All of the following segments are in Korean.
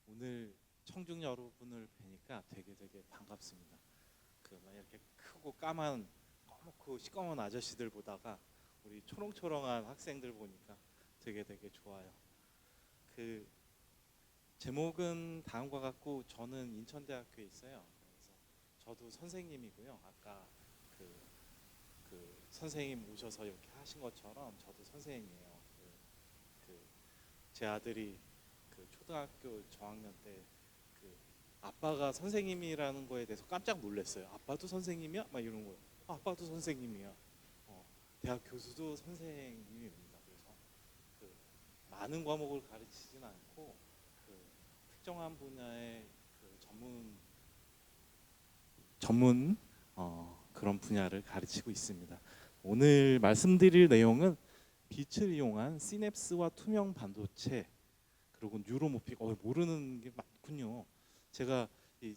오늘 청중 여러분을 뵈니까 되게 반갑습니다. 그 막 이렇게 크고 까맣고 시꺼먼 아저씨들 보다가 우리 초롱초롱한 학생들 보니까 되게 좋아요. 그 제목은 다음과 같고 저는 인천대학교에 있어요. 그래서 저도 선생님이고요. 아까 그, 선생님 오셔서 이렇게 하신 것처럼 저도 선생님이에요. 제 아들이 초등학교 저학년 때 그 아빠가 선생님이라는 거에 대해서 깜짝 놀랐어요. 아빠도 선생님이야? 막 이런 거예요. 아빠도 선생님이야. 대학 교수도 선생님입니다. 그래서 그 많은 과목을 가르치진 않고 특정한 분야의 전문 그런 분야를 가르치고 있습니다. 오늘 말씀드릴 내용은 빛을 이용한 시냅스와 투명 반도체 그리고 뉴로모픽. 모르는 게 많군요. 제가 이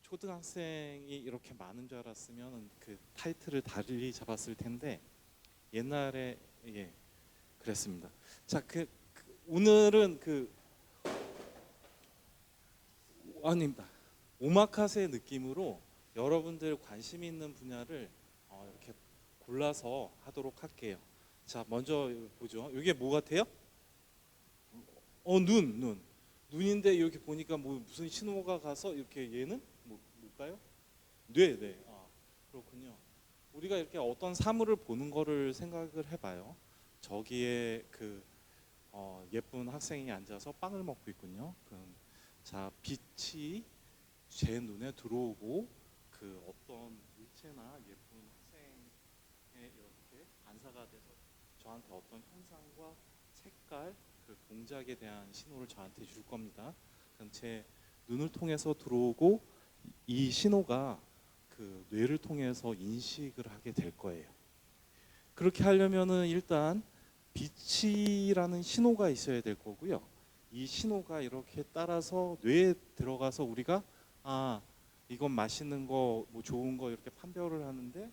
초등학생이 이렇게 많은 줄 알았으면 그 타이틀을 달리 잡았을 텐데 옛날에 그랬습니다. 자, 오늘은 아닙니다. 오마카세 느낌으로 여러분들 관심 있는 분야를 이렇게 골라서 하도록 할게요. 자, 먼저 보죠. 이게 뭐 같아요? 눈인데 이렇게 보니까 뭐 무슨 신호가 가서 이렇게 얘는 뭘까요? 네. 그렇군요. 우리가 이렇게 어떤 사물을 보는 거를 생각을 해봐요. 저기에 예쁜 학생이 앉아서 빵을 먹고 있군요. 자, 빛이 제 눈에 들어오고 어떤 물체나 예쁜 학생에 이렇게 반사가 돼서 저한테 어떤 현상과 색깔, 동작에 대한 신호를 저한테 줄 겁니다. 그럼 제 눈을 통해서 들어오고 이 신호가 뇌를 통해서 인식을 하게 될 거예요. 그렇게 하려면은 일단 빛이라는 신호가 있어야 될 거고요. 이 신호가 이렇게 따라서 뇌에 들어가서 우리가 이건 맛있는 거, 뭐 좋은 거 이렇게 판별을 하는데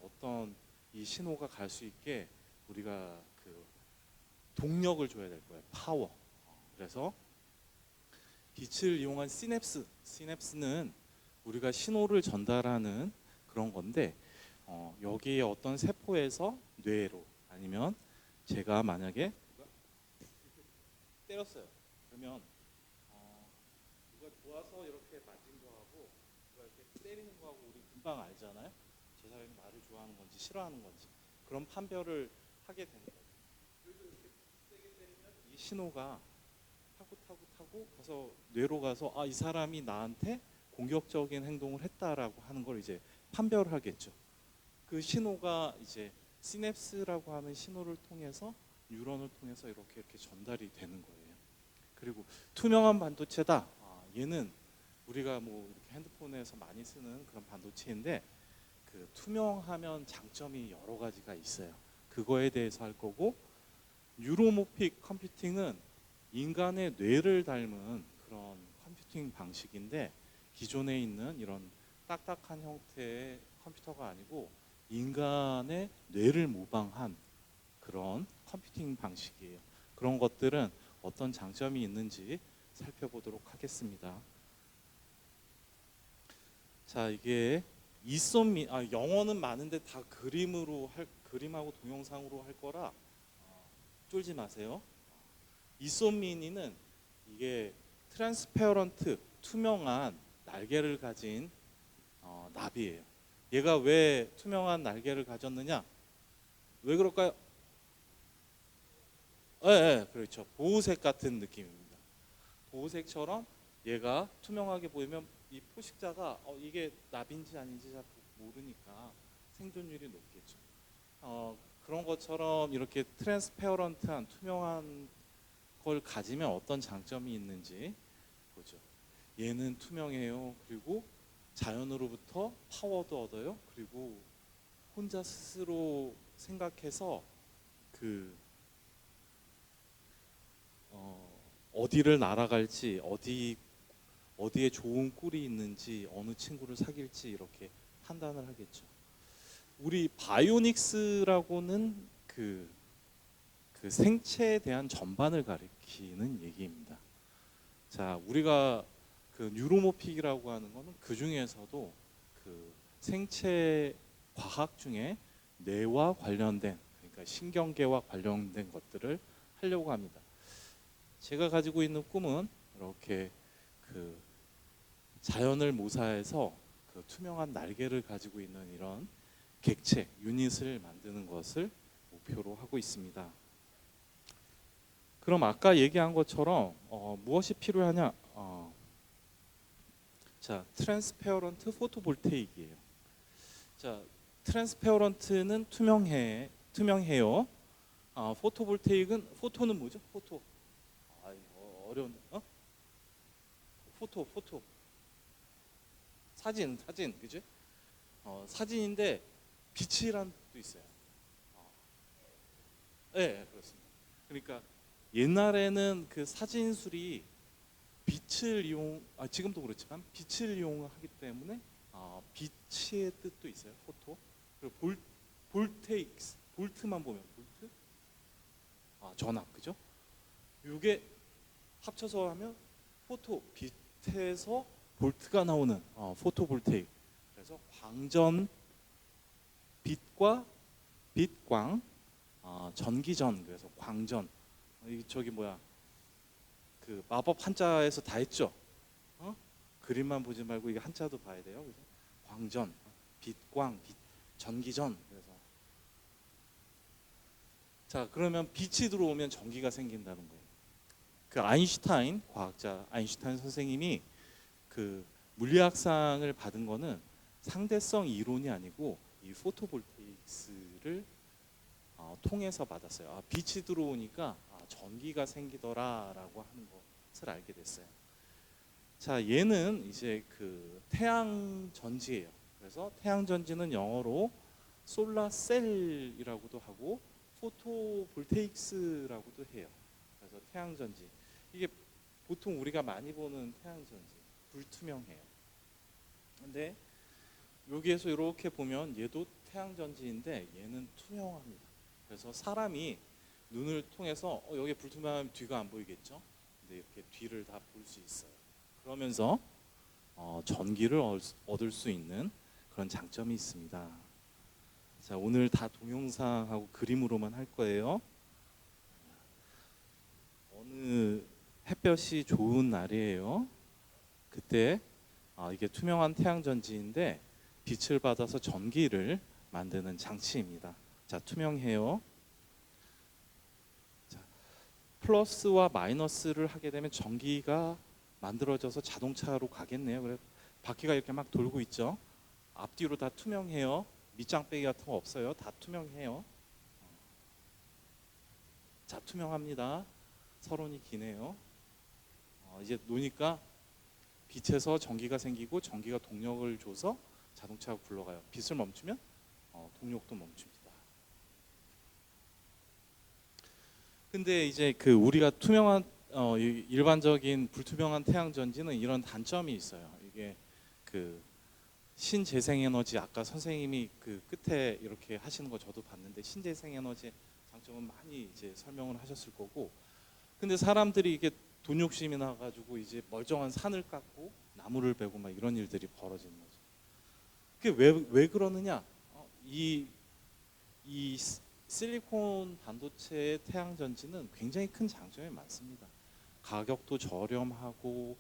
어떤 이 신호가 갈 수 있게 우리가 동력을 줘야 될 거예요. 파워. 그래서 빛을 이용한 시냅스는 우리가 신호를 전달하는 그런 건데 여기에 어떤 세포에서 뇌로 아니면 제가 만약에 때렸어요. 그러면 누가 좋아서 이렇게 맞은 거하고 누가 이렇게 때리는 거하고 우리 금방 알잖아요. 저 사람이 나를 좋아하는 건지 싫어하는 건지 그런 판별을 하게 되는 거예요. 그래서 이렇게 세게 때리면 이 신호가 타고 가서 뇌로 가서 이 사람이 나한테 공격적인 행동을 했다라고 하는 걸 이제 판별을 하겠죠. 그 신호가 이제 시냅스라고 하는 신호를 통해서 뉴런을 통해서 이렇게 전달이 되는 거예요. 그리고 투명한 반도체다. 얘는 우리가 뭐 이렇게 핸드폰에서 많이 쓰는 그런 반도체인데 투명하면 장점이 여러 가지가 있어요. 그거에 대해서 할 거고 뉴로모픽 컴퓨팅은 인간의 뇌를 닮은 그런 컴퓨팅 방식인데 기존에 있는 이런 딱딱한 형태의 컴퓨터가 아니고 인간의 뇌를 모방한 그런 컴퓨팅 방식이에요. 그런 것들은 어떤 장점이 있는지 살펴보도록 하겠습니다. 자, 이게 영어는 많은데 다 그림하고 동영상으로 할 거라 쫄지 마세요. 이소미니는 이게 트랜스페어런트 투명한 날개를 가진 나비예요. 얘가 왜 투명한 날개를 가졌느냐? 왜 그럴까요? 그렇죠. 보호색 같은 느낌입니다. 보호색처럼 얘가 투명하게 보이면 이 포식자가 이게 나비인지 아닌지 잘 모르니까 생존율이 높겠죠. 그런 것처럼 이렇게 트랜스페어런트한 투명한 걸 가지면 어떤 장점이 있는지 보죠. 얘는 투명해요. 그리고 자연으로부터 파워도 얻어요. 그리고 혼자 스스로 생각해서 어디를 날아갈지 어디에 좋은 꿀이 있는지 어느 친구를 사귈지 이렇게 판단을 하겠죠. 우리 바이오닉스라고는 그 생체에 대한 전반을 가리키는 얘기입니다. 자, 우리가 그 뉴로모픽이라고 하는 거는 그 중에서도 그 생체 과학 중에 뇌와 관련된, 그러니까 신경계와 관련된 것들을 하려고 합니다. 제가 가지고 있는 꿈은 이렇게 그 자연을 모사해서 그 투명한 날개를 가지고 있는 이런 객체 유닛을 만드는 것을 목표로 하고 있습니다. 그럼 아까 얘기한 것처럼 무엇이 필요하냐? 자, 트랜스페어런트 포토볼테이크예요. 자, 트랜스페어런트는 투명해요. 포토볼테이크는 포토는 뭐죠? 포토. 어려운데. 포토. 사진, 그죠? 사진인데 빛이란 뜻도 있어요. 네, 그렇습니다. 그러니까 옛날에는 그 사진술이 지금도 그렇지만 빛을 이용하기 때문에 빛의 뜻도 있어요. 포토. 그리고 볼테익스, 볼트만 보면 볼트, 전압, 그죠? 이게 합쳐서 하면 포토, 빛에서 볼트가 나오는 포토볼테이크. 그래서 광전, 빛과 빛광, 전기전, 그래서 광전. 저기 뭐야? 그 마법 한자에서 다 했죠. 그림만 보지 말고 이게 한자도 봐야 돼요. 그래서 광전, 빛광, 전기전. 그래서 자, 그러면 빛이 들어오면 전기가 생긴다는 거예요. 그 아인슈타인 과학자 아인슈타인 선생님이 그 물리학상을 받은 거는 상대성 이론이 아니고 이 포토볼테이크를 통해서 받았어요. 빛이 들어오니까 전기가 생기더라라고 하는 것을 알게 됐어요. 자, 얘는 이제 그 태양 전지예요. 그래서 태양 전지는 영어로 솔라셀이라고도 하고 포토볼테이크스라고도 해요. 그래서 태양 전지. 이게 보통 우리가 많이 보는 태양 전지, 불투명해요. 근데 여기에서 이렇게 보면 얘도 태양 전지인데 얘는 투명합니다. 그래서 사람이 눈을 통해서 여기 불투명하면 뒤가 안 보이겠죠? 근데 이렇게 뒤를 다 볼 수 있어요. 그러면서 전기를 얻을 수 있는 그런 장점이 있습니다. 자, 오늘 다 동영상하고 그림으로만 할 거예요. 어느 햇볕이 좋은 날이에요. 그때 이게 투명한 태양 전지인데 빛을 받아서 전기를 만드는 장치입니다. 자, 투명해요. 자, 플러스와 마이너스를 하게 되면 전기가 만들어져서 자동차로 가겠네요. 그래서 바퀴가 이렇게 막 돌고 있죠. 앞뒤로 다 투명해요. 밑장빼기 같은 거 없어요. 다 투명해요. 자, 투명합니다. 서론이 기네요. 이제 노니까 빛에서 전기가 생기고 전기가 동력을 줘서 자동차가 굴러가요. 빛을 멈추면 동력도 멈춥니다. 근데 이제 그 우리가 투명한 일반적인 불투명한 태양 전지는 이런 단점이 있어요. 이게 그 신재생에너지, 아까 선생님이 그 끝에 이렇게 하시는 거 저도 봤는데 신재생에너지 장점은 많이 이제 설명을 하셨을 거고, 근데 사람들이 이게 돈 욕심이 나가지고 이제 멀쩡한 산을 깎고 나무를 베고 막 이런 일들이 벌어지는 거죠. 그게 왜 그러느냐? 이 실리콘 반도체의 태양 전지는 굉장히 큰 장점이 많습니다. 가격도 저렴하고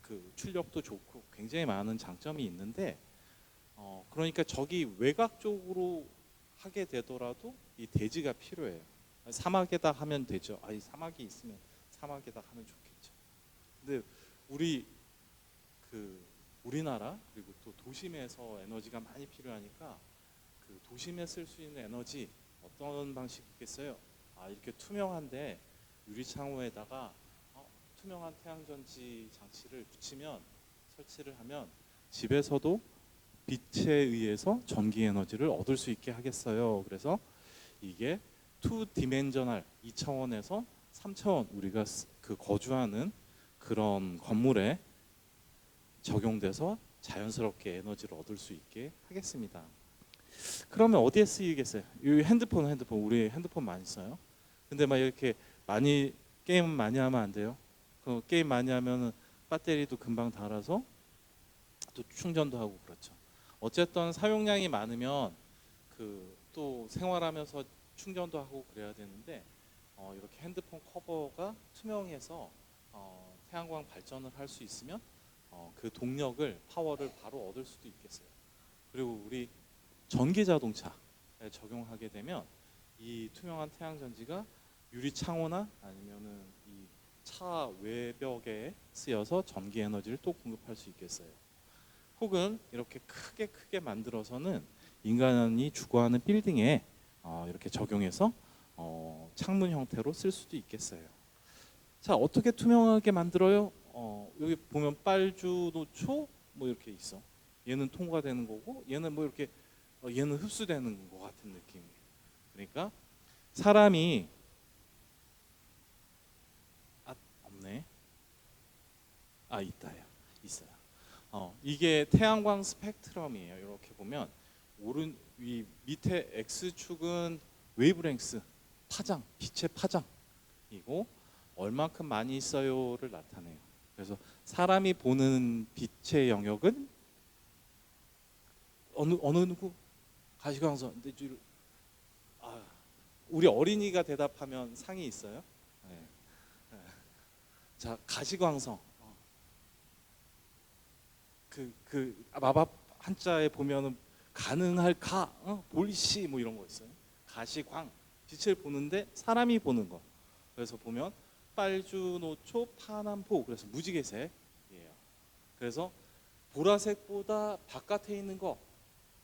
그 출력도 좋고 굉장히 많은 장점이 있는데 그러니까 저기 외곽 쪽으로 하게 되더라도 이 대지가 필요해요. 사막에다 하면 되죠. 이 사막이 있으면 사막에다 하면 좋겠죠. 근데 우리나라 그리고 또 도심에서 에너지가 많이 필요하니까 그 도심에 쓸 수 있는 에너지 어떤 방식이겠어요? 이렇게 투명한데 유리창호에다가 투명한 태양전지 장치를 붙이면, 설치를 하면 집에서도 빛에 의해서 전기 에너지를 얻을 수 있게 하겠어요. 그래서 이게 2디멘셔널 2차원에서 3차원 우리가 그 거주하는 그런 건물에 적용돼서 자연스럽게 에너지를 얻을 수 있게 하겠습니다. 그러면 어디에 쓰이겠어요? 이 핸드폰 우리 핸드폰 많이 써요. 근데 막 이렇게 많이 게임 많이 하면 안 돼요. 그 게임 많이 하면은 배터리도 금방 닳아서 또 충전도 하고 그렇죠. 어쨌든 사용량이 많으면 그 또 생활하면서 충전도 하고 그래야 되는데 이렇게 핸드폰 커버가 투명해서 태양광 발전을 할 수 있으면 그 동력을 파워를 바로 얻을 수도 있겠어요. 그리고 우리 전기 자동차에 적용하게 되면 이 투명한 태양 전지가 유리 창호나 아니면은 이 차 외벽에 쓰여서 전기 에너지를 또 공급할 수 있겠어요. 혹은 이렇게 크게 만들어서는 인간이 주거하는 빌딩에 이렇게 적용해서 창문 형태로 쓸 수도 있겠어요. 자, 어떻게 투명하게 만들어요? 여기 보면 빨주, 노초 뭐 이렇게 있어. 얘는 통과되는 거고 얘는 뭐 이렇게 얘는 흡수되는 것 같은 느낌이에요. 그러니까 사람이 없네. 있다요. 있어요. 이게 태양광 스펙트럼이에요. 이렇게 보면 오른 위 밑에 X축은 웨이브랭스 파장, 빛의 파장이고 얼만큼 많이 있어요를 나타내요. 그래서 사람이 보는 빛의 영역은 어느 누구 가시광선. 우리 어린이가 대답하면 상이 있어요. 네. 네. 자, 가시광선. 마법 한자에 보면은 가능할까, 볼시 뭐 이런 거 있어요. 가시광, 빛을 보는데 사람이 보는 거. 그래서 보면 빨주, 노초, 파남포. 그래서 무지개색이에요. 그래서 보라색보다 바깥에 있는 거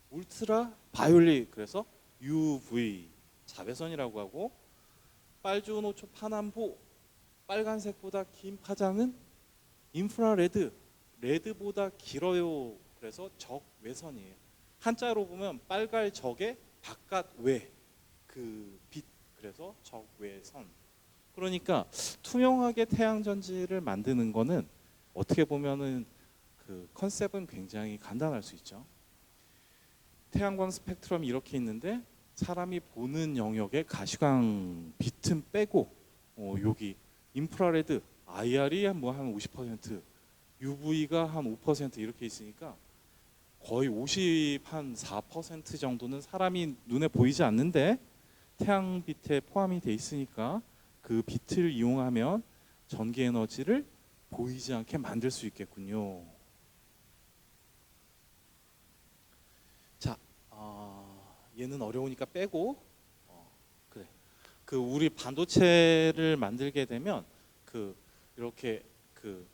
울트라 바이올릿. 그래서 UV 자외선이라고 하고 빨주, 노초, 파남포 빨간색보다 긴 파장은 인프라레드. 레드보다 길어요. 그래서 적외선이에요. 한자로 보면 빨갈 적의 바깥 외 그 빛. 그래서 적외선. 그러니까 투명하게 태양 전지를 만드는 거는 어떻게 보면은 그 컨셉은 굉장히 간단할 수 있죠. 태양광 스펙트럼이 이렇게 있는데 사람이 보는 영역에 가시광 빛은 빼고 여기 인프라레드 IR이 뭐 한 50%, UV가 한 5% 이렇게 있으니까 거의 4% 정도는 사람이 눈에 보이지 않는데 태양빛에 포함이 돼 있으니까 그 빛을 이용하면 전기 에너지를 보이지 않게 만들 수 있겠군요. 자, 얘는 어려우니까 빼고 그래. 그 우리 반도체를 만들게 되면 이렇게 그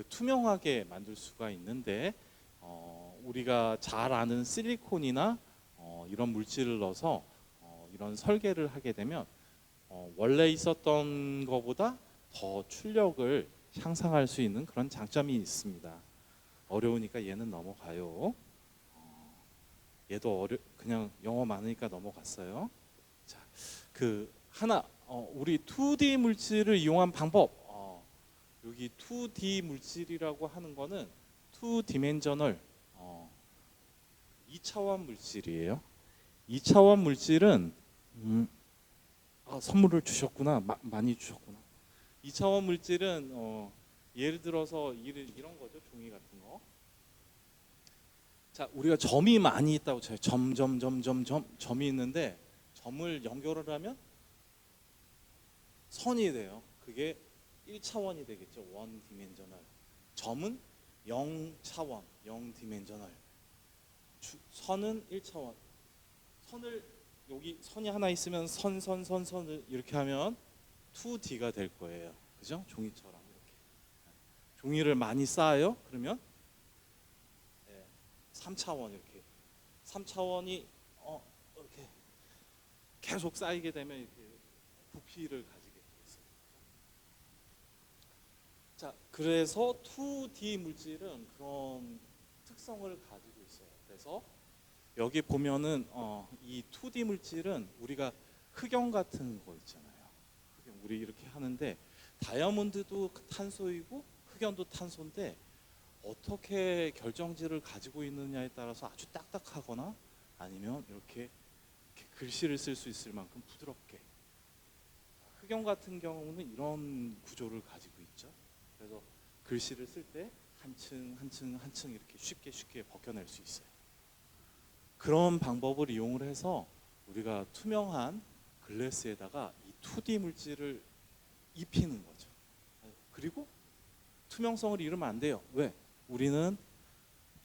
투명하게 만들 수가 있는데 우리가 잘 아는 실리콘이나 이런 물질을 넣어서 이런 설계를 하게 되면 원래 있었던 것보다 더 출력을 향상할 수 있는 그런 장점이 있습니다. 어려우니까 얘는 넘어가요. 얘도 그냥 영어 많으니까 넘어갔어요. 자, 우리 2D 물질을 이용한 방법. 여기 2D 물질이라고 하는 거는 2디멘셔널 2차원 물질이에요. 2차원 물질은 선물을 주셨구나. 많이 주셨구나. 2차원 물질은 예를 들어서 이런 거죠. 종이 같은 거. 자, 우리가 점이 많이 있다고 쳐요. 점이 있는데 점을 연결을 하면 선이 돼요. 그게 1차원이 되겠죠. 원 디멘셔널. 점은 0차원, 0디멘셔널. 선은 1차원. 여기 선이 하나 있으면 선을 이렇게 하면 2D가 될 거예요. 그죠? 종이처럼 이렇게. 종이를 많이 쌓아요. 그러면 3차원 이렇게. 3차원이 이렇게 계속 쌓이게 되면 이렇게 부피를 가지게 되겠어요. 자, 그래서 2D 물질은 그런 특성을 가지고 있어요. 그래서 여기 보면은 이 2D 물질은 우리가 흑연 같은 거 있잖아요. 우리 이렇게 하는데 다이아몬드도 탄소이고 흑연도 탄소인데 어떻게 결정지를 가지고 있느냐에 따라서 아주 딱딱하거나 아니면 이렇게 글씨를 쓸 수 있을 만큼 부드럽게. 흑연 같은 경우는 이런 구조를 가지고 있죠. 그렇죠? 그래서 글씨를 쓸 때 한 층 한 층 한 층 이렇게 쉽게 벗겨낼 수 있어요. 그런 방법을 이용을 해서 우리가 투명한 글래스에다가 이 2D 물질을 입히는 거죠. 그리고 투명성을 잃으면 안 돼요. 왜? 우리는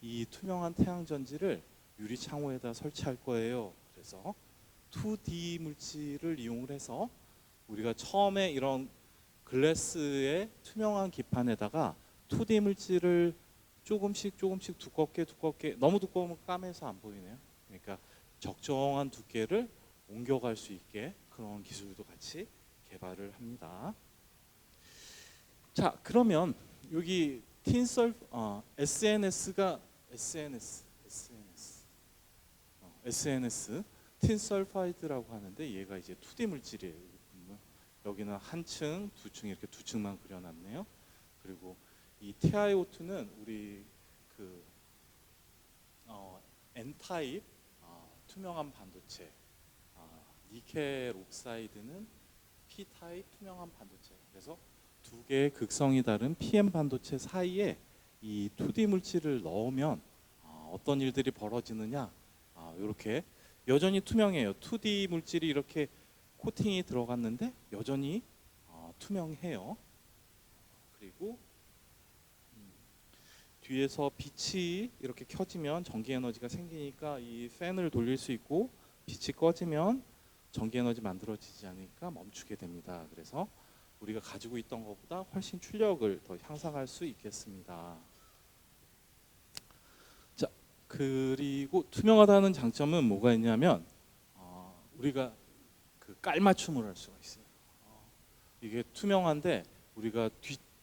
이 투명한 태양 전지를 유리 창호에다 설치할 거예요. 그래서 2D 물질을 이용을 해서 우리가 처음에 이런 글래스의 투명한 기판에다가 2D 물질을 조금씩 두껍게 너무 두꺼우면 까매서 안 보이네요. 그러니까 적정한 두께를 옮겨갈 수 있게 그런 기술도 같이 개발을 합니다. 자, 그러면 여기 SNS가 SNS 틴설파이드라고 하는데 얘가 이제 2D 물질이에요. 여기는 한 층, 두 층 이렇게 두 층만 그려놨네요. 그리고 이 TiO2는 우리 그 N타입 투명한 반도체, 니켈 옥사이드는 P타입 투명한 반도체. 그래서 두 개의 극성이 다른 PM 반도체 사이에 이 2D 물질을 넣으면 어떤 일들이 벌어지느냐? 이렇게 여전히 투명해요. 2D 물질이 이렇게 코팅이 들어갔는데 여전히 투명해요. 그리고 뒤에서 빛이 이렇게 켜지면 전기 에너지가 생기니까 이 팬을 돌릴 수 있고, 빛이 꺼지면 전기 에너지 만들어지지 않으니까 멈추게 됩니다. 그래서 우리가 가지고 있던 것보다 훨씬 출력을 더 향상할 수 있겠습니다. 자, 그리고 투명하다는 장점은 뭐가 있냐면 우리가 그 깔맞춤을 할 수가 있어요. 이게 투명한데 우리가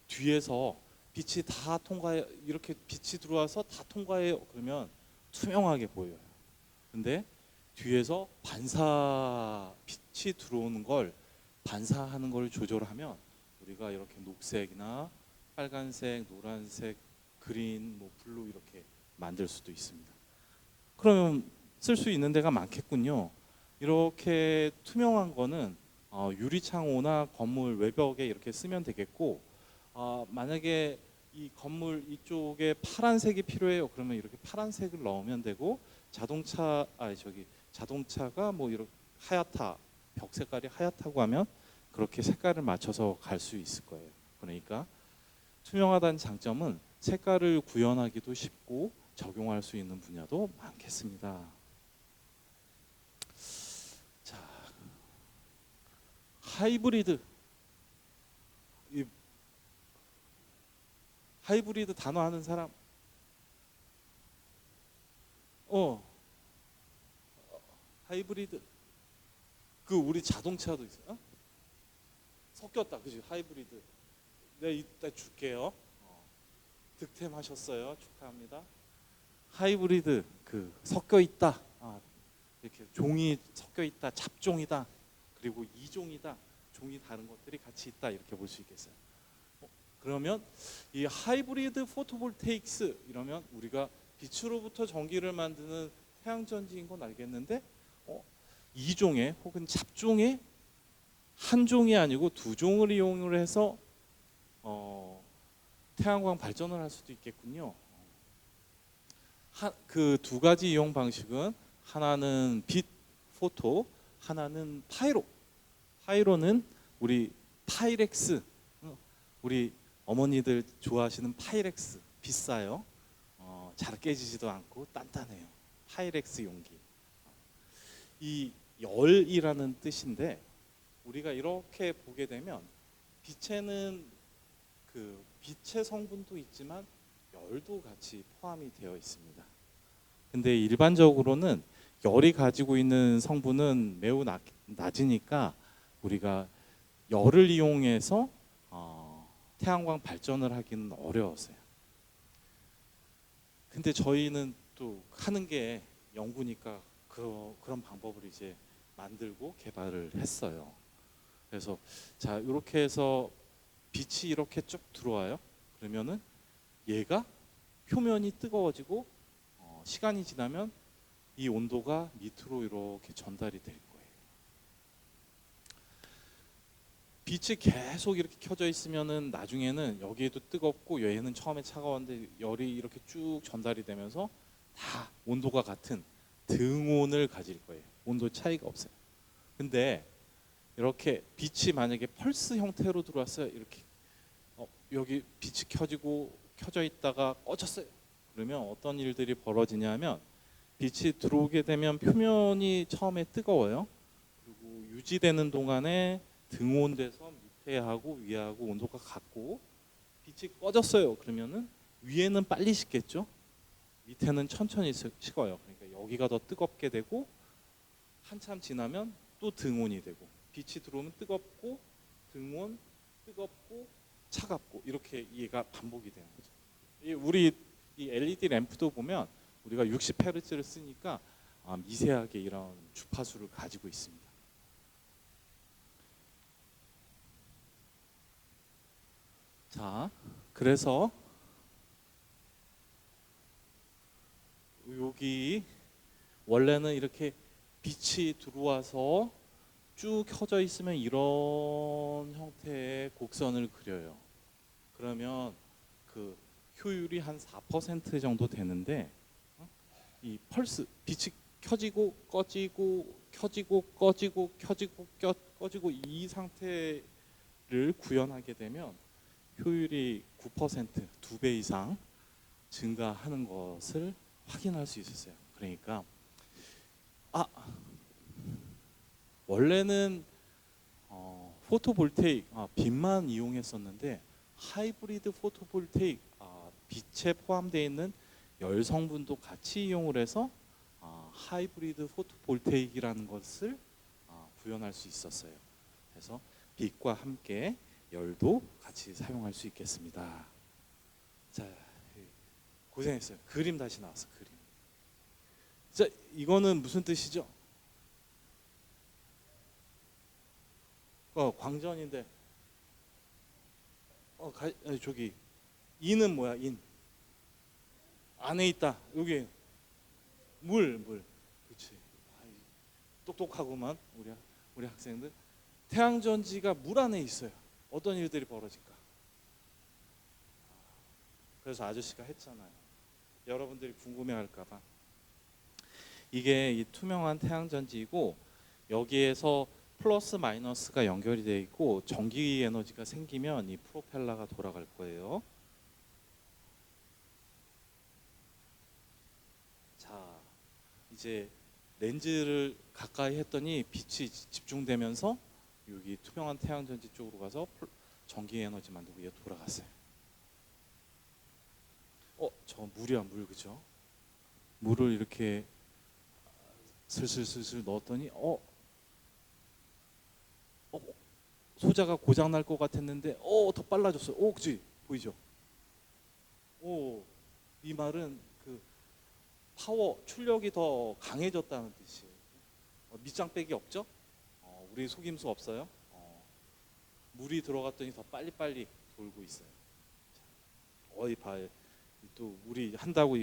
뒤에서 빛이 다 통과해, 이렇게 빛이 들어와서 다 통과해요. 그러면 투명하게 보여요. 근데 뒤에서 빛이 들어오는 걸 반사하는 걸 조절하면 우리가 이렇게 녹색이나 빨간색, 노란색, 그린, 블루 이렇게 만들 수도 있습니다. 그러면 쓸 수 있는 데가 많겠군요. 이렇게 투명한 거는 유리창호나 건물 외벽에 이렇게 쓰면 되겠고, 만약에 이 건물 이쪽에 파란색이 필요해요. 그러면 이렇게 파란색을 넣으면 되고, 자동차가 이렇게 하얗다, 벽 색깔이 하얗다고 하면 그렇게 색깔을 맞춰서 갈 수 있을 거예요. 그러니까 투명하다는 장점은 색깔을 구현하기도 쉽고 적용할 수 있는 분야도 많겠습니다. 자, 하이브리드. 이 하이브리드 단어 아는 사람? 하이브리드. 그 우리 자동차도 있어요. 섞였다, 그지? 하이브리드. 내가 이따 줄게요. 득템하셨어요. 축하합니다. 하이브리드, 그 섞여 있다. 이렇게 종이 섞여 있다, 잡종이다. 그리고 이종이다. 종이 다른 것들이 같이 있다. 이렇게 볼 수 있겠어요. 그러면 이 하이브리드 포토볼테이크스 이러면 우리가 빛으로부터 전기를 만드는 태양전지인 건 알겠는데 이종의 혹은 잡종의 한 종이 아니고 두 종을 이용을 해서 태양광 발전을 할 수도 있겠군요. 그 두 가지 이용 방식은 하나는 빛 포토, 하나는 파이로. 파이로는 우리 파이렉스, 우리 어머니들 좋아하시는 파이렉스, 비싸요. 잘 깨지지도 않고 단단해요. 파이렉스 용기. 이 열이라는 뜻인데 우리가 이렇게 보게 되면 빛에는 그 빛의 성분도 있지만 열도 같이 포함이 되어 있습니다. 근데 일반적으로는 열이 가지고 있는 성분은 매우 낮으니까 우리가 열을 이용해서 태양광 발전을 하기는 어려웠어요. 근데 저희는 또 하는 게 연구니까 그런 방법을 이제 만들고 개발을 했어요. 그래서 자, 이렇게 해서 빛이 이렇게 쭉 들어와요. 그러면은 얘가 표면이 뜨거워지고 시간이 지나면 이 온도가 밑으로 이렇게 전달이 될 거예요. 빛이 계속 이렇게 켜져 있으면은 나중에는 여기에도 뜨겁고 얘는 처음에 차가웠는데 열이 이렇게 쭉 전달이 되면서 다 온도가 같은 등온을 가질 거예요. 온도 차이가 없어요. 근데 이렇게 빛이 만약에 펄스 형태로 들어왔어요. 이렇게 여기 빛이 켜져 있다가 꺼졌어요. 그러면 어떤 일들이 벌어지냐면 빛이 들어오게 되면 표면이 처음에 뜨거워요. 그리고 유지되는 동안에 등온돼서 밑에하고 위하고 온도가 같고 빛이 꺼졌어요. 그러면은 위에는 빨리 식겠죠. 밑에는 천천히 식어요. 그러니까 여기가 더 뜨겁게 되고 한참 지나면 또 등온이 되고 빛이 들어오면 뜨겁고 등온 뜨겁고 차갑고 이렇게 얘가 반복이 되는 거죠. 우리 이 LED 램프도 보면 우리가 60Hz를 쓰니까 미세하게 이런 주파수를 가지고 있습니다. 자, 그래서 여기 원래는 이렇게 빛이 들어와서 쭉 켜져 있으면 이런 형태의 곡선을 그려요. 그러면 그 효율이 한 4% 정도 되는데 이 펄스 빛이 켜지고 꺼지고 켜지고 꺼지고 켜지고 꺼지고 이 상태를 구현하게 되면 효율이 9% 2배 이상 증가하는 것을 확인할 수 있었어요. 그러니까 원래는 포토볼테이크 빛만 이용했었는데 하이브리드 포토볼테이크 빛에 포함되어 있는 열 성분도 같이 이용을 해서 하이브리드 포토볼테이크라는 것을 구현할 수 있었어요. 그래서 빛과 함께 열도 같이 사용할 수 있겠습니다. 자, 고생했어요. 그림 다시 나왔어. 그림. 자, 이거는 무슨 뜻이죠? 광전인데 저기 인은 뭐야? 인 안에 있다. 여기 물. 그렇지. 똑똑하구만 우리 학생들. 태양전지가 물 안에 있어요. 어떤 일들이 벌어질까? 그래서 아저씨가 했잖아요. 여러분들이 궁금해할까봐. 이게 이 투명한 태양전지이고 여기에서 플러스 마이너스가 연결이 되어 있고 전기 에너지가 생기면 이 프로펠러가 돌아갈 거예요. 자, 이제 렌즈를 가까이 했더니 빛이 집중되면서 여기 투명한 태양전지 쪽으로 가서 전기 에너지 만들고 얘 돌아갔어요. 저 물이야 물 그죠? 물을 이렇게 슬슬 넣었더니 소자가 고장 날 것 같았는데 더 빨라졌어요. 그치 보이죠? 이 말은 그 파워 출력이 더 강해졌다는 뜻이에요. 밑장 빼기 없죠? 우리 속임수 없어요? 물이 들어갔더니 더 빨리빨리 돌고 있어요. 어이 봐요. 또 물이 한다고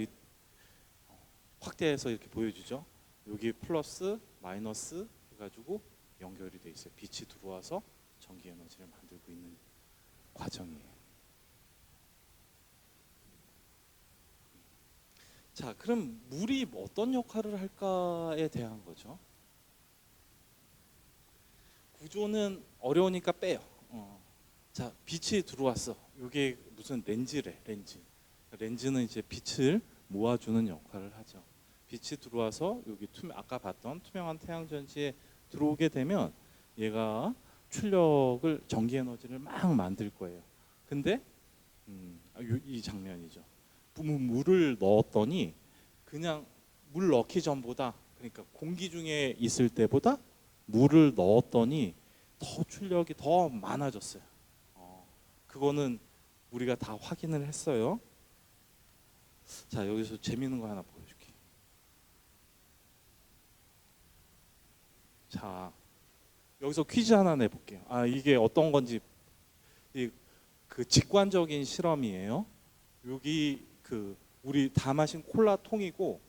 확대해서 이렇게 보여주죠. 여기 플러스 마이너스 해가지고 연결이 돼 있어요. 빛이 들어와서 전기 에너지를 만들고 있는 과정이에요. 자, 그럼 물이 어떤 역할을 할까에 대한 거죠. 구조는 어려우니까 빼요. 자, 빛이 들어왔어. 이게 무슨 렌즈래, 렌즈. 렌즈는 이제 빛을 모아주는 역할을 하죠. 빛이 들어와서 여기 아까 봤던 투명한 태양전지에 들어오게 되면 얘가 출력을 전기 에너지를 막 만들 거예요. 근데 이 장면이죠. 물을 넣었더니 그냥 물 넣기 전보다 그러니까 공기 중에 있을 때보다 물을 넣었더니 더 출력이 더 많아졌어요. 그거는 우리가 다 확인을 했어요. 자, 여기서 재미있는 거 하나 보여줄게. 자, 여기서 퀴즈 하나 내볼게요. 이게 어떤 건지 그 직관적인 실험이에요. 여기 그 우리 다 마신 콜라 통이고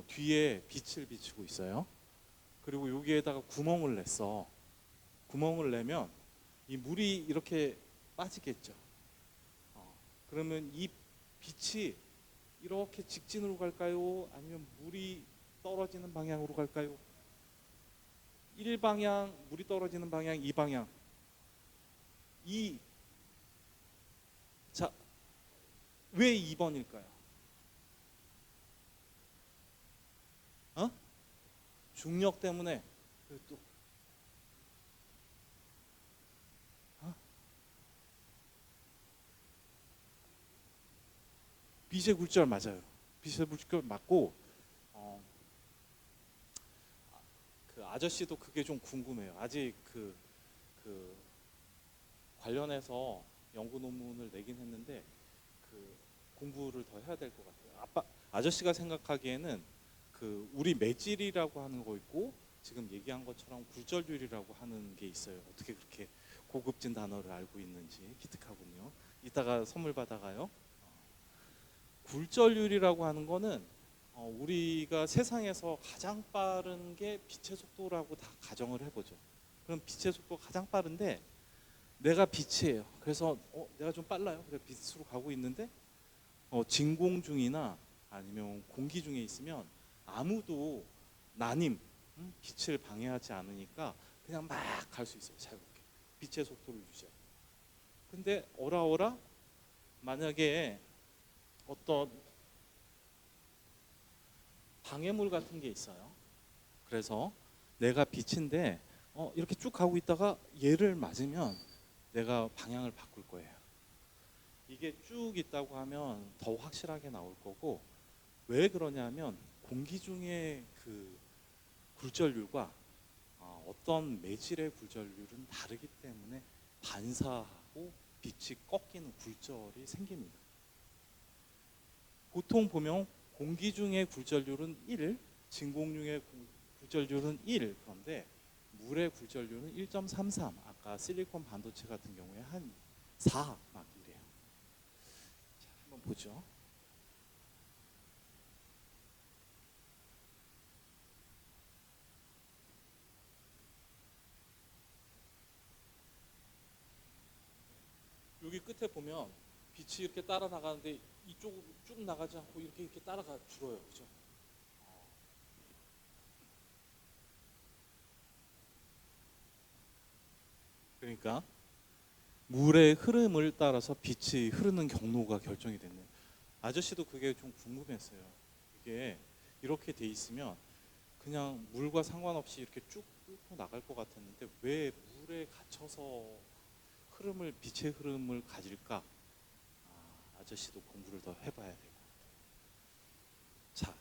뒤에 빛을 비추고 있어요. 그리고 여기에다가 구멍을 냈어. 구멍을 내면 이 물이 이렇게 빠지겠죠. 그러면 이 빛이 이렇게 직진으로 갈까요? 아니면 물이 떨어지는 방향으로 갈까요? 1방향, 물이 떨어지는 방향, 2방향. 자, 왜 2번일까요? 중력 때문에. 또 빛의 굴절 맞아요. 빛의 굴절 맞고, 어, 그 아저씨도 그게 좀 궁금해요. 아직 그 관련해서 연구 논문을 내긴 했는데 그 공부를 더 해야 될 것 같아요. 아저씨가 생각하기에는 그 우리 매질이라고 하는 거 있고 지금 얘기한 것처럼 굴절률이라고 하는 게 있어요. 어떻게 그렇게 고급진 단어를 알고 있는지 기특하군요. 이따가 선물 받아가요. 굴절률이라고 하는 거는 우리가 세상에서 가장 빠른 게 빛의 속도라고 다 가정을 해보죠. 그럼 빛의 속도가 가장 빠른데 내가 빛이에요. 그래서 내가 좀 빨라요. 그래서 빛으로 가고 있는데 진공 중이나 아니면 공기 중에 있으면 아무도 나님 빛을 방해하지 않으니까 그냥 막 갈 수 있어요. 자유롭게 빛의 속도를 유지하고. 근데 어라 만약에 어떤 방해물 같은 게 있어요. 그래서 내가 빛인데 이렇게 쭉 가고 있다가 얘를 맞으면 내가 방향을 바꿀 거예요. 이게 쭉 있다고 하면 더 확실하게 나올 거고, 왜 그러냐면 공기 중에 그 굴절률과 어떤 매질의 굴절률은 다르기 때문에 반사하고 빛이 꺾이는 굴절이 생깁니다. 보통 보면 공기 중의 굴절률은 1, 진공 중의 굴절률은 1, 그런데 물의 굴절률은 1.33, 아까 실리콘 반도체 같은 경우에 한 4 막 이래요. 자, 한번 보죠. 여기 끝에 보면 빛이 이렇게 따라 나가는데 이쪽으로 쭉 나가지 않고 이렇게 따라가 줄어요. 그죠? 그러니까 물의 흐름을 따라서 빛이 흐르는 경로가 결정이 됐네요. 아저씨도 그게 좀 궁금했어요. 이게 이렇게 돼 있으면 그냥 물과 상관없이 이렇게 쭉 뚫고 나갈 것 같았는데 왜 물에 갇혀서 빛의 흐름을 가질까? 아저씨도 공부를 더 해봐야 돼요. 자,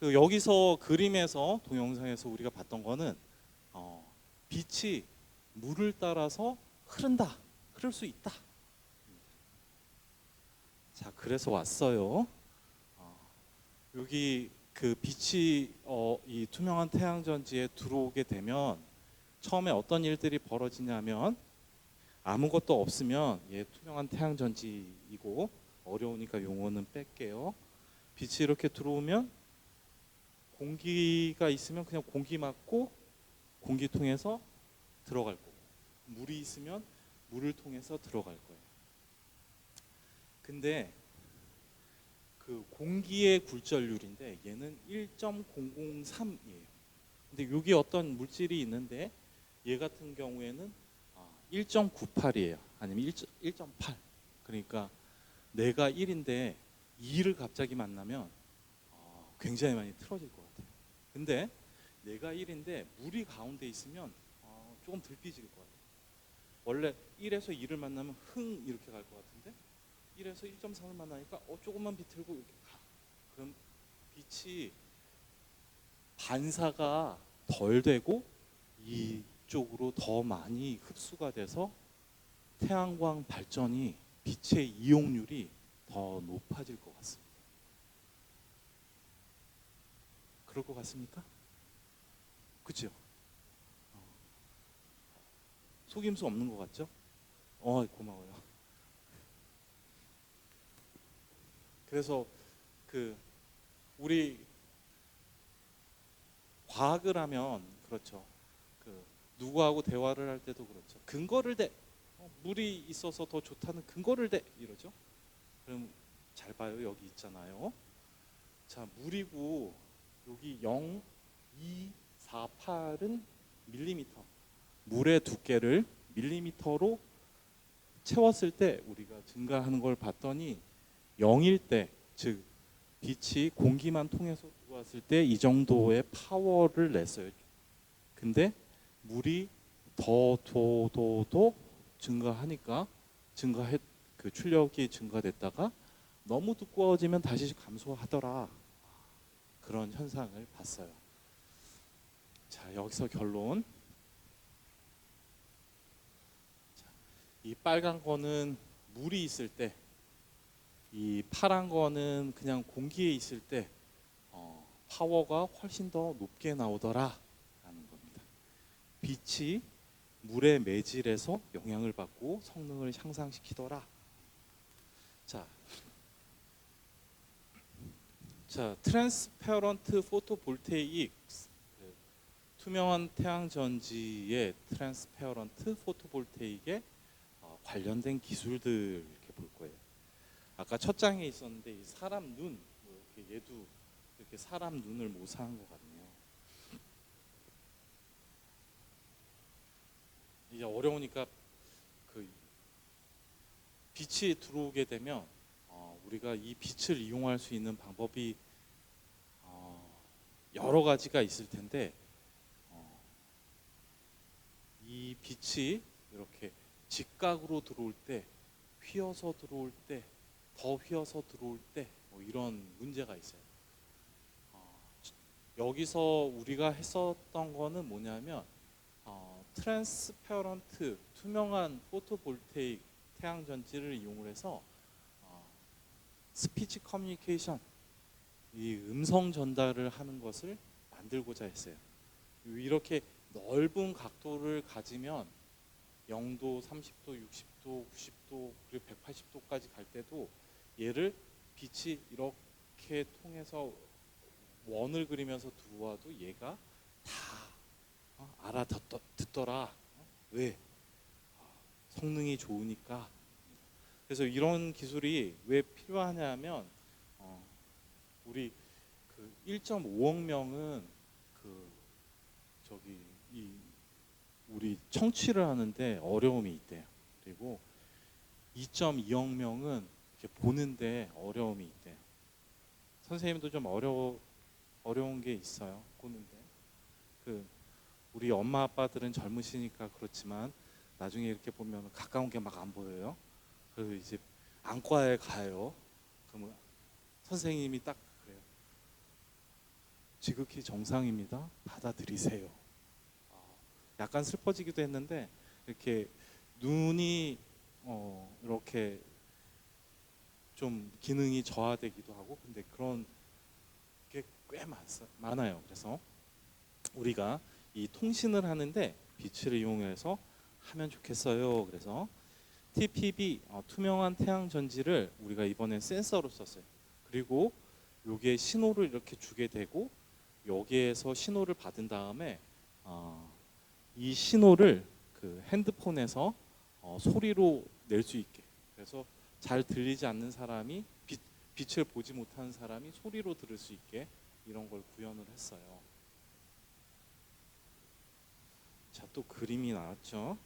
여기서 그림에서 동영상에서 우리가 봤던 거는 빛이 물을 따라서 흐른다, 흐를 수 있다. 자, 그래서 왔어요. 여기 그 빛이 이 투명한 태양전지에 들어오게 되면 처음에 어떤 일들이 벌어지냐면 아무것도 없으면 얘 투명한 태양전지이고 어려우니까 용어는 뺄게요. 빛이 이렇게 들어오면 공기가 있으면 그냥 공기 맞고 공기 통해서 들어갈 거고 물이 있으면 물을 통해서 들어갈 거예요. 근데 그 공기의 굴절률인데 얘는 1.003이에요. 근데 여기 어떤 물질이 있는데 얘 같은 경우에는 1.98이에요. 아니면 1.8. 그러니까 내가 1인데 2를 갑자기 만나면 굉장히 많이 틀어질 것 같아요. 근데 내가 1인데 물이 가운데 있으면 조금 덜 삐질 것 같아요. 원래 1에서 2를 만나면 흥 이렇게 갈 것 같은데 1에서 1.3을 만나니까 조금만 비틀고 이렇게 가. 그럼 빛이 반사가 덜 되고 이쪽으로 더 많이 흡수가 돼서 태양광 발전이 빛의 이용률이 더 높아질 것 같습니다. 그럴 것 같습니까? 그죠? 속임수 없는 것 같죠? 고마워요. 그래서 우리 과학을 하면 그렇죠. 누구하고 대화를 할 때도 그렇죠. 물이 있어서 더 좋다는 근거를 대 이러죠. 그럼 잘 봐요. 여기 있잖아요. 자, 물이고 여기 0, 2, 4, 8은 밀리미터. 물의 두께를 밀리미터로 채웠을 때 우리가 증가하는 걸 봤더니 0일 때, 즉 빛이 공기만 통해서 들어왔을 때 이 정도의 파워를 냈어요. 근데 물이 더 증가하니까 증가했 그 출력이 증가됐다가 너무 두꺼워지면 다시 감소하더라. 그런 현상을 봤어요. 자, 여기서 결론. 자, 이 빨간 거는 물이 있을 때, 이 파란 거는 그냥 공기에 있을 때 파워가 훨씬 더 높게 나오더라라는 겁니다. 빛이 물의 매질에서 영향을 받고 성능을 향상시키더라. 자, 트랜스페런트 포토볼테이크, 투명한 태양 전지의 트랜스페런트 포토볼테이크에 관련된 기술들 이렇게 볼 거예요. 아까 첫 장에 있었는데 이 사람 눈, 뭐 이렇게 얘도 이렇게 사람 눈을 모사한 것 같네요. 이제 어려우니까 그 빛이 들어오게 되면 우리가 이 빛을 이용할 수 있는 방법이 여러 가지가 있을 텐데 이 빛이 이렇게 직각으로 들어올 때, 휘어서 들어올 때, 더 휘어서 들어올 때 뭐 이런 문제가 있어요. 여기서 우리가 했었던 거는 뭐냐면 트랜스페런트, 투명한 포토볼테이크 태양 전지를 이용을 해서 스피치 커뮤니케이션, 이 음성 전달을 하는 것을 만들고자 했어요. 이렇게 넓은 각도를 가지면 0도, 30도, 60도, 90도, 그리고 180도까지 갈 때도 얘를 빛이 이렇게 통해서 원을 그리면서 들어와도 얘가 다 알아듣더라. 왜? 성능이 좋으니까. 그래서 이런 기술이 왜 필요하냐면 우리 그 1.5억 명은 그 저기 이 우리 청취를 하는데 어려움이 있대요. 그리고 2.2억 명은 이렇게 보는데 어려움이 있대요. 선생님도 좀 어려운 게 있어요. 보는데 그 우리 엄마 아빠들은 젊으시니까 그렇지만 나중에 이렇게 보면 가까운 게 막 안 보여요. 그리고 이제 안과에 가요. 그러면 선생님이 딱 그래요. 지극히 정상입니다. 받아들이세요. 약간 슬퍼지기도 했는데 이렇게 눈이 이렇게 좀 기능이 저하되기도 하고 근데 그런 게 꽤 많아요. 그래서 우리가 이 통신을 하는데 빛을 이용해서 하면 좋겠어요. 그래서 TPB 투명한 태양 전지를 우리가 이번에 센서로 썼어요. 그리고 여기에 신호를 이렇게 주게 되고 여기에서 신호를 받은 다음에 이 신호를 그 핸드폰에서 소리로 낼 수 있게. 그래서 잘 들리지 않는 사람이 빛을 보지 못하는 사람이 소리로 들을 수 있게 이런 걸 구현을 했어요. 자, 또 그림이 나왔죠.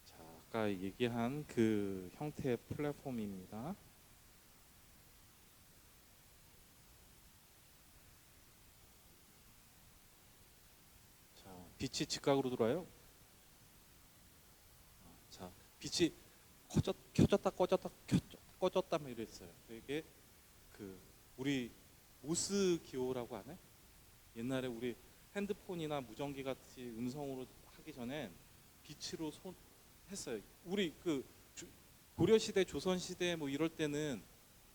자, 아까 얘기한 그 형태의 플랫폼입니다. 자, 빛이 직각으로 들어와요. 자, 빛이 켜졌다 꺼졌다 막 이랬어요. 이게 그 우리 모스 기호라고 하네. 옛날에 우리 핸드폰이나 무전기 같이 음성으로 하기 전엔 빛으로 했어요. 우리 그 고려 시대, 조선 시대 뭐 이럴 때는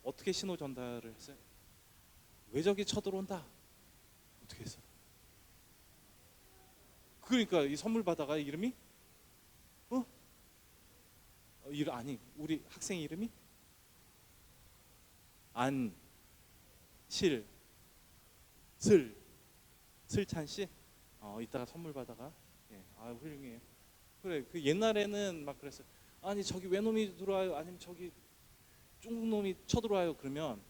어떻게 신호 전달을 했어요? 외적이 쳐들어온다. 어떻게 했어요? 그러니까 이 선물 받아가 이름이 아니 우리 학생 이름이 슬찬 씨. 이따가 선물 받아가 예, 아 훌륭해요. 그래 그 옛날에는 막 그랬어요. 아니 저기 외놈이 들어와요. 아니면 저기 중국 놈이 쳐들어와요. 그러면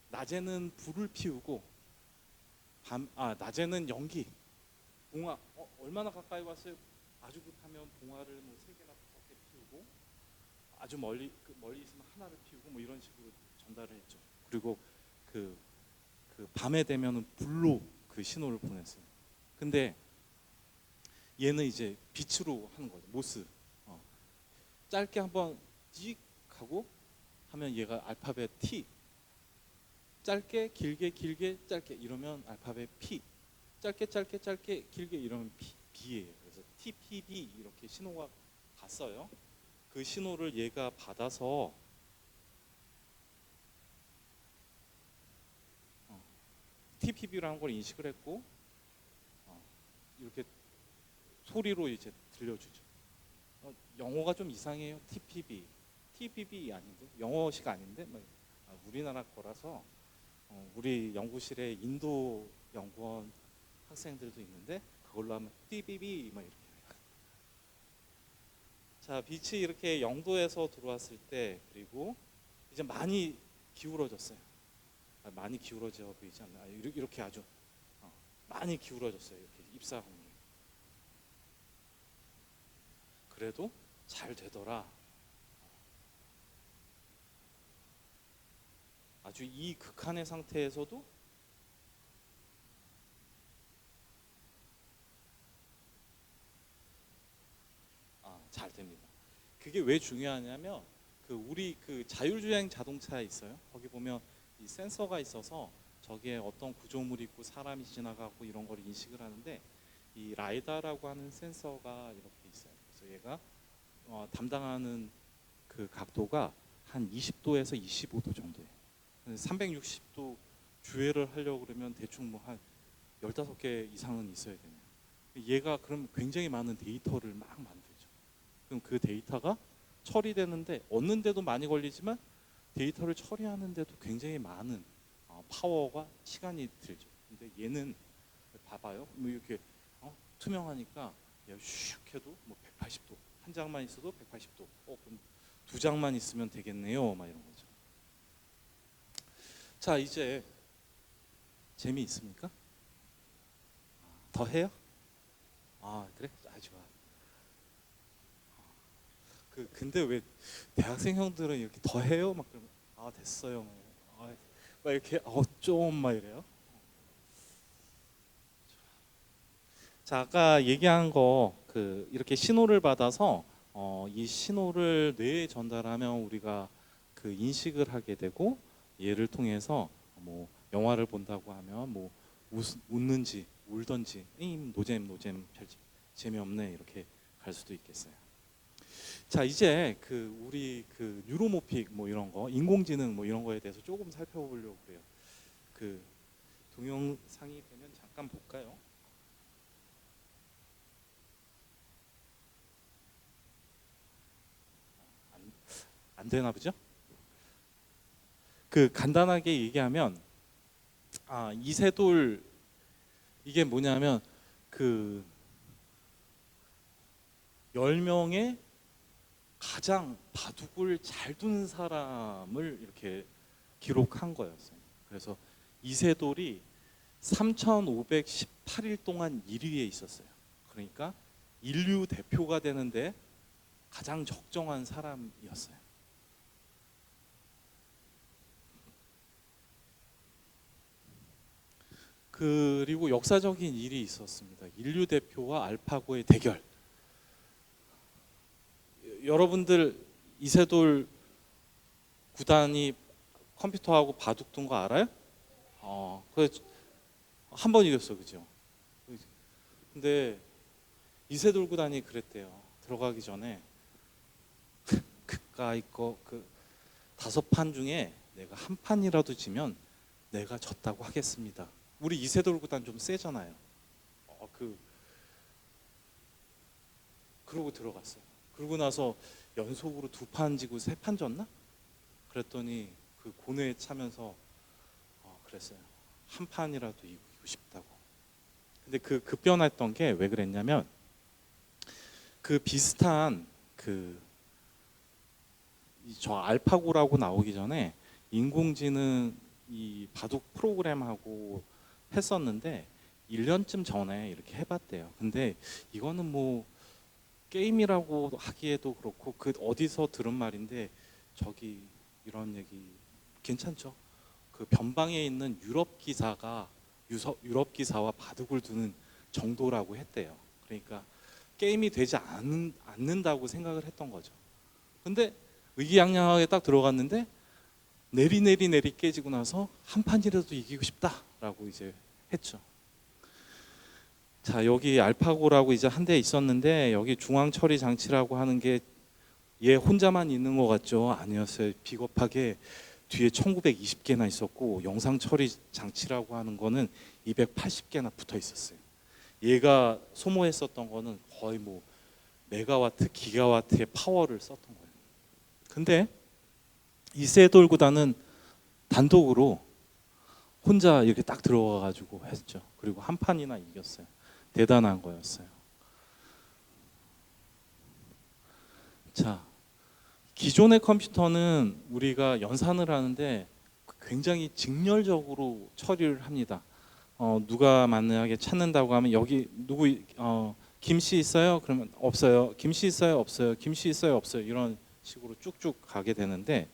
낮에는 불을 피우고 낮에는 연기 봉화 얼마나 가까이 왔어요? 아주 급하면 봉화를 뭐 세 개나 다섯 개 피우고 아주 멀리 멀리 있으면 하나를 피우고 뭐 이런 식으로 전달을 했죠. 그리고 그, 그 밤에 되면은 불로 그 신호를 보냈어요. 근데 얘는 이제 빛으로 하는 거죠. 모스. 어. 짧게 한번 찍 하고 하면 얘가 알파벳 T. 짧게 길게 길게 짧게 이러면 알파벳 P. 짧게 짧게 짧게 길게 이러면 B예요. 그래서 TPB 이렇게 신호가 갔어요. 그 신호를 얘가 받아서 TPB라는 걸 인식을 했고 이렇게 소리로 이제 들려주죠. 영어가 좀 이상해요. TPB 아닌데 영어식 아닌데 우리나라 거라서 우리 연구실에 인도 연구원 학생들도 있는데 그걸로 하면 TPB 막 이렇게. 자 빛이 이렇게 0도에서 들어왔을 때 그리고 이제 많이 기울어졌어요. 많이 기울어져 보이지 않나? 이렇게 아주 많이 기울어졌어요. 이렇게 입사 확률이. 그래도 잘 되더라. 아주 이 극한의 상태에서도 잘 됩니다. 그게 왜 중요하냐면 우리 그 자율주행 자동차에 있어요. 거기 보면 이 센서가 있어서 저기에 어떤 구조물이 있고 사람이 지나가고 이런 걸 인식을 하는데 이 라이다라고 하는 센서가 이렇게 있어요. 그래서 얘가 담당하는 그 각도가 한 20도에서 25도 정도예요. 360도 주행을 하려고 그러면 대충 뭐 한 15개 이상은 있어야 되네요. 얘가 그럼 굉장히 많은 데이터를 막 만들죠. 그럼 그 데이터가 처리되는데 얻는데도 많이 걸리지만 데이터를 처리하는데도 굉장히 많은 파워가 시간이 들죠. 근데 얘는 봐봐요. 뭐 이렇게 투명하니까 슉 해도 뭐 180도 한 장만 있어도 180도. 그럼 두 장만 있으면 되겠네요. 막 이런 거죠. 자 이제 재미있습니까? 더 해요? 그래? 좋아. 근데 왜 대학생 형들은 이렇게 더 해요? 막 그러면 됐어요. 막 이렇게 좀 막 이래요. 자 아까 얘기한 거 이렇게 신호를 받아서 이 신호를 뇌에 전달하면 우리가 그 인식을 하게 되고 얘를 통해서 뭐 영화를 본다고 하면 뭐 웃는지 울던지 노잼 재미없네 이렇게 갈 수도 있겠어요. 자 이제 우리 뉴로모픽 뭐 이런 거 인공지능 뭐 이런 거에 대해서 조금 살펴보려고 그래요. 동영상이 되면 잠깐 볼까요? 안 되나 보죠? 간단하게 얘기하면 이세돌 이게 뭐냐면 10명의 가장 바둑을 잘 두는 사람을 이렇게 기록한 거였어요. 그래서 이세돌이 3,518일 동안 1위에 있었어요. 그러니까 인류 대표가 되는데 가장 적정한 사람이었어요. 그리고 역사적인 일이 있었습니다. 인류 대표와 알파고의 대결. 여러분들 이세돌 구단이 컴퓨터하고 바둑 둔 거 알아요? 한 번 이겼어, 그죠? 근데 이세돌 구단이 그랬대요. 들어가기 전에 그까이 거 5판 중에 내가 한 판이라도 지면 내가 졌다고 하겠습니다. 우리 이세돌 구단 좀 세잖아요. 그러고 들어갔어요. 그러고 나서 연속으로 2판 지고 3판 졌나? 그랬더니 고뇌에 차면서 그랬어요. 한 판이라도 이기고 싶다고. 근데 급변했던 게 왜 그랬냐면 그 비슷한 그 저 알파고라고 나오기 전에 인공지능 이 바둑 프로그램하고 했었는데 1년쯤 전에 이렇게 해봤대요. 근데 이거는 뭐 게임이라고 하기에도 그렇고 그 어디서 들은 말인데 저기 이런 얘기 괜찮죠? 그 변방에 있는 유럽 기사와 바둑을 두는 정도라고 했대요. 그러니까 게임이 되지 않는다고 생각을 했던 거죠. 근데 의기양양하게 딱 들어갔는데 내리 깨지고 나서 한 판이라도 이기고 싶다라고 이제 했죠. 자, 여기 알파고라고 이제 한 대 있었는데 여기 중앙 처리 장치라고 하는 게 얘 혼자만 있는 것 같죠? 아니었어요. 비겁하게 뒤에 1920개나 있었고 영상 처리 장치라고 하는 거는 280개나 붙어 있었어요. 얘가 소모했었던 거는 거의 뭐 메가와트, 기가와트의 파워를 썼던 거예요. 근데 이세돌 구단은 단독으로 혼자 이렇게 딱 들어가 가지고 했죠. 그리고 한 판이나 이겼어요. 대단한 거였어요. 자, 기존의 컴퓨터는 우리가 연산을 하는데 굉장히 직렬적으로 처리를 합니다. 누가 만약에 찾는다고 하면 여기 누구 김씨 있어요? 그러면 없어요. 김씨 있어요? 없어요. 김씨 있어요? 없어요. 이런 식으로 쭉쭉 가게 되는데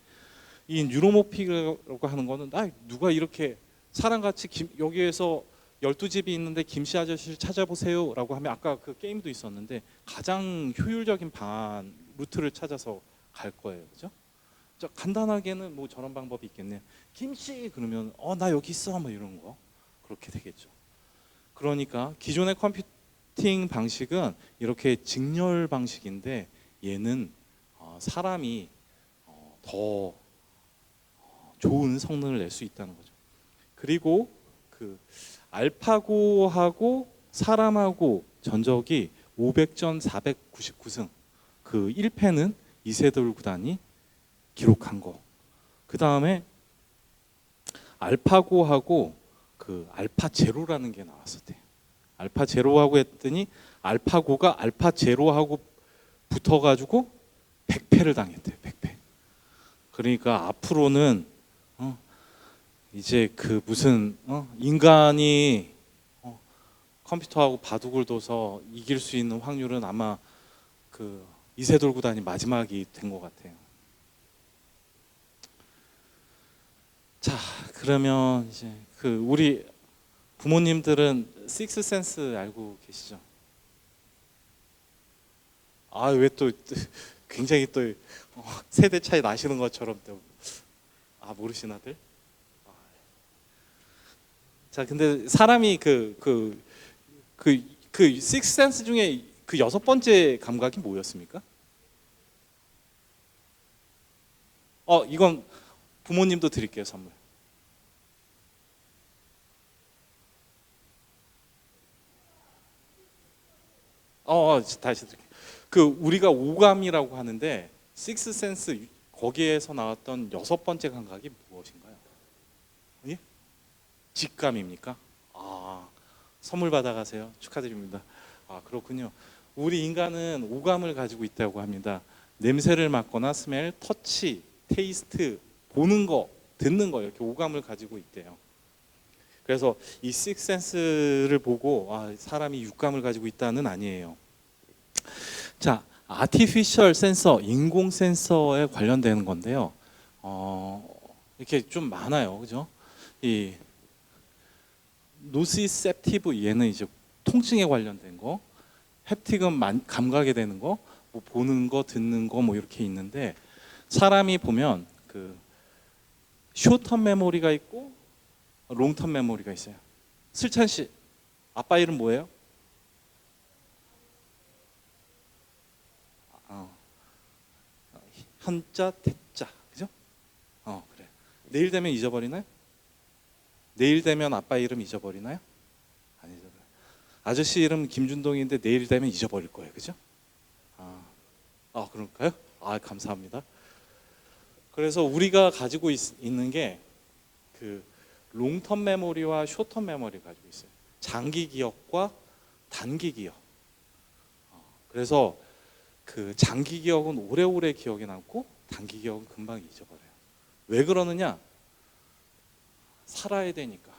이 뉴로모픽이라고 하는 거는 누가 이렇게 사람같이 여기에서 12집이 있는데 김씨 아저씨를 찾아보세요 라고 하면 아까 그 게임도 있었는데 가장 효율적인 방안 루트를 찾아서 갈 거예요. 그죠? 간단하게는 뭐 저런 방법이 있겠네요. 김씨 그러면 나 여기 있어 뭐 이런 거 그렇게 되겠죠. 그러니까 기존의 컴퓨팅 방식은 이렇게 직렬 방식인데 얘는 사람이 더 좋은 성능을 낼 수 있다는 거죠. 그리고 그 알파고하고 사람하고 전적이 500전 499승. 그 1패는 이세돌 구단이 기록한 거. 그 다음에 알파고하고 그 알파 제로라는 게 나왔었대요. 알파 제로하고 했더니 알파고가 알파 제로하고 붙어가지고 100패를 당했대요. 100패. 그러니까 앞으로는 이제 그 무슨 인간이 컴퓨터하고 바둑을 둬서 이길 수 있는 확률은 아마 그 이세돌 구단이 마지막이 된 것 같아요. 자, 그러면 이제 그 우리 부모님들은 식스센스 알고 계시죠? 왜 또 굉장히 또 세대 차이 나시는 것처럼 또 모르시나들? 자, 근데 사람이 그 식스센스 중에 그 6번째 감각이 뭐였습니까? 이건 부모님도 드릴게요, 선물. 다시 드릴게요. 그 우리가 오감이라고 하는데 식스센스 거기에서 나왔던 6번째 감각이 무엇인가요? 예? 직감입니까? 선물 받아가세요. 축하드립니다. 그렇군요. 우리 인간은 오감을 가지고 있다고 합니다. 냄새를 맡거나 스멜, 터치, 테이스트, 보는 거, 듣는 거 이렇게 오감을 가지고 있대요. 그래서 이 식센스를 보고 사람이 육감을 가지고 있다는 아니에요. 자, 아티피셜 센서, 인공 센서에 관련되는 건데요. 이렇게 좀 많아요, 그죠? 이 노시셉티브 얘는 이제 통증에 관련된 거, 햅틱은 감각에 되는 거, 뭐 보는 거, 듣는 거 뭐 이렇게 있는데 사람이 보면 그 숏텀 메모리가 있고 롱텀 메모리가 있어요. 슬찬 씨, 아빠 이름 뭐예요? 현자, 태자, 그죠? 그래. 내일 되면 잊어버리나요? 내일 되면 아빠 이름 잊어버리나요? 안 잊어버려요. 아저씨 이름 김준동인데 내일 되면 잊어버릴 거예요, 그죠? 그럴까요? 감사합니다. 그래서 우리가 가지고 있는 게 그 롱텀 메모리와 숏텀 메모리 가지고 있어요. 장기 기억과 단기 기억. 그래서 그 장기 기억은 오래오래 기억에 남고 단기 기억은 금방 잊어버려요. 왜 그러느냐? 살아야 되니까.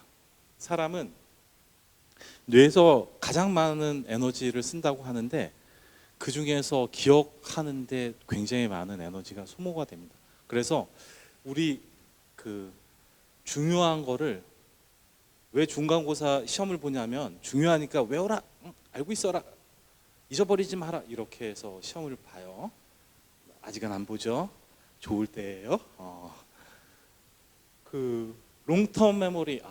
사람은 뇌에서 가장 많은 에너지를 쓴다고 하는데 그 중에서 기억하는데 굉장히 많은 에너지가 소모가 됩니다. 그래서 우리 그 중요한 거를 왜 중간고사 시험을 보냐면 중요하니까 외워라, 응, 알고 있어라, 잊어버리지 마라 이렇게 해서 시험을 봐요. 아직은 안 보죠. 좋을 때예요. 그 롱텀 메모리,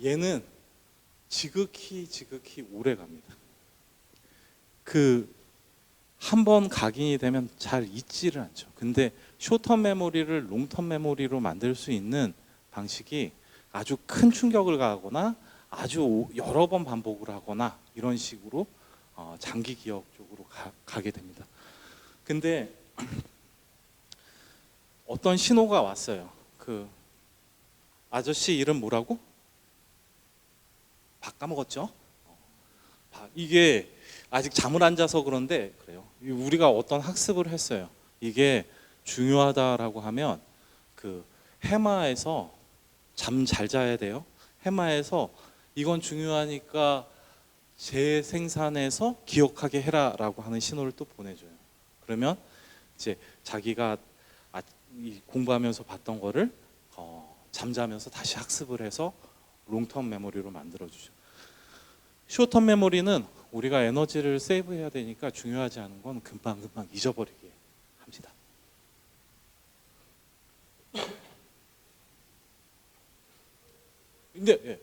얘는 지극히 오래 갑니다. 그 한 번 각인이 되면 잘 잊지를 않죠. 근데 숏텀 메모리를 롱텀 메모리로 만들 수 있는 방식이 아주 큰 충격을 가하거나 아주 여러 번 반복을 하거나 이런 식으로 장기 기억 쪽으로 가게 됩니다. 근데 어떤 신호가 왔어요. 그 아저씨 이름 뭐라고? 까먹었죠? 이게 아직 잠을 안 자서 그런데 그래요. 우리가 어떤 학습을 했어요. 이게 중요하다라고 하면 그 해마에서 잠 잘 자야 돼요. 해마에서 이건 중요하니까 재생산해서 기억하게 해라라고 하는 신호를 또 보내줘요. 그러면 이제 자기가 공부하면서 봤던 거를 잠자면서 다시 학습을 해서 롱텀 메모리로 만들어주죠. 숏텀 메모리는 우리가 에너지를 세이브해야 되니까 중요하지 않은 건 금방 잊어버리게 합니다. 근데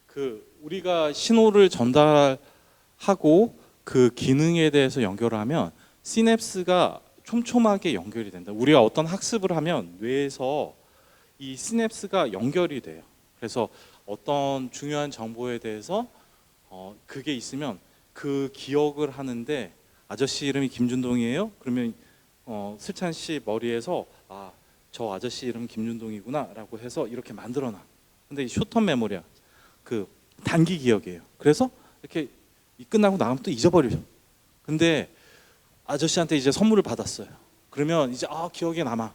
그 우리가 신호를 전달하고 그 기능에 대해서 연결을 하면 시냅스가 촘촘하게 연결이 된다. 우리가 어떤 학습을 하면 뇌에서 이 시냅스가 연결이 돼요. 그래서 어떤 중요한 정보에 대해서 그게 있으면 그 기억을 하는데 아저씨 이름이 김준동이에요? 그러면 슬찬 씨 머리에서 저 아저씨 이름 김준동이구나 라고 해서 이렇게 만들어놔. 근데 이 숏텀 메모리야. 그 단기 기억이에요. 그래서 이렇게 끝나고 나가면 또 잊어버려요. 근데 아저씨한테 이제 선물을 받았어요. 그러면 이제 기억에 남아.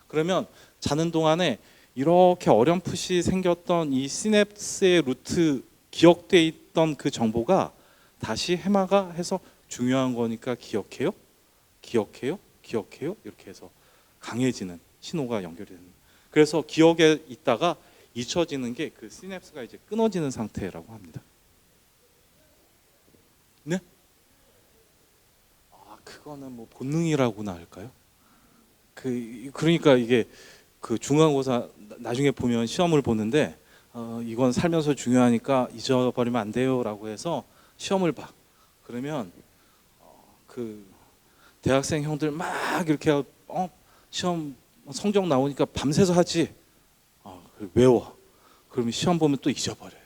그러면 자는 동안에 이렇게 어렴풋이 생겼던 이 시냅스의 루트 기억돼 있던 그 정보가 다시 해마가 해서 중요한 거니까 기억해요 이렇게 해서 강해지는 신호가 연결이 됩니다. 그래서 기억에 있다가 잊혀지는 게 그 시냅스가 이제 끊어지는 상태라고 합니다. 네? 그거는 뭐 본능이라고나 할까요? 그러니까 이게 그 중간고사 나중에 보면 시험을 보는데 이건 살면서 중요하니까 잊어버리면 안 돼요라고 해서 시험을 봐. 그러면 그 대학생 형들 막 이렇게 시험 성적 나오니까 밤새서 하지. 외워. 그러면 시험 보면 또 잊어버려요.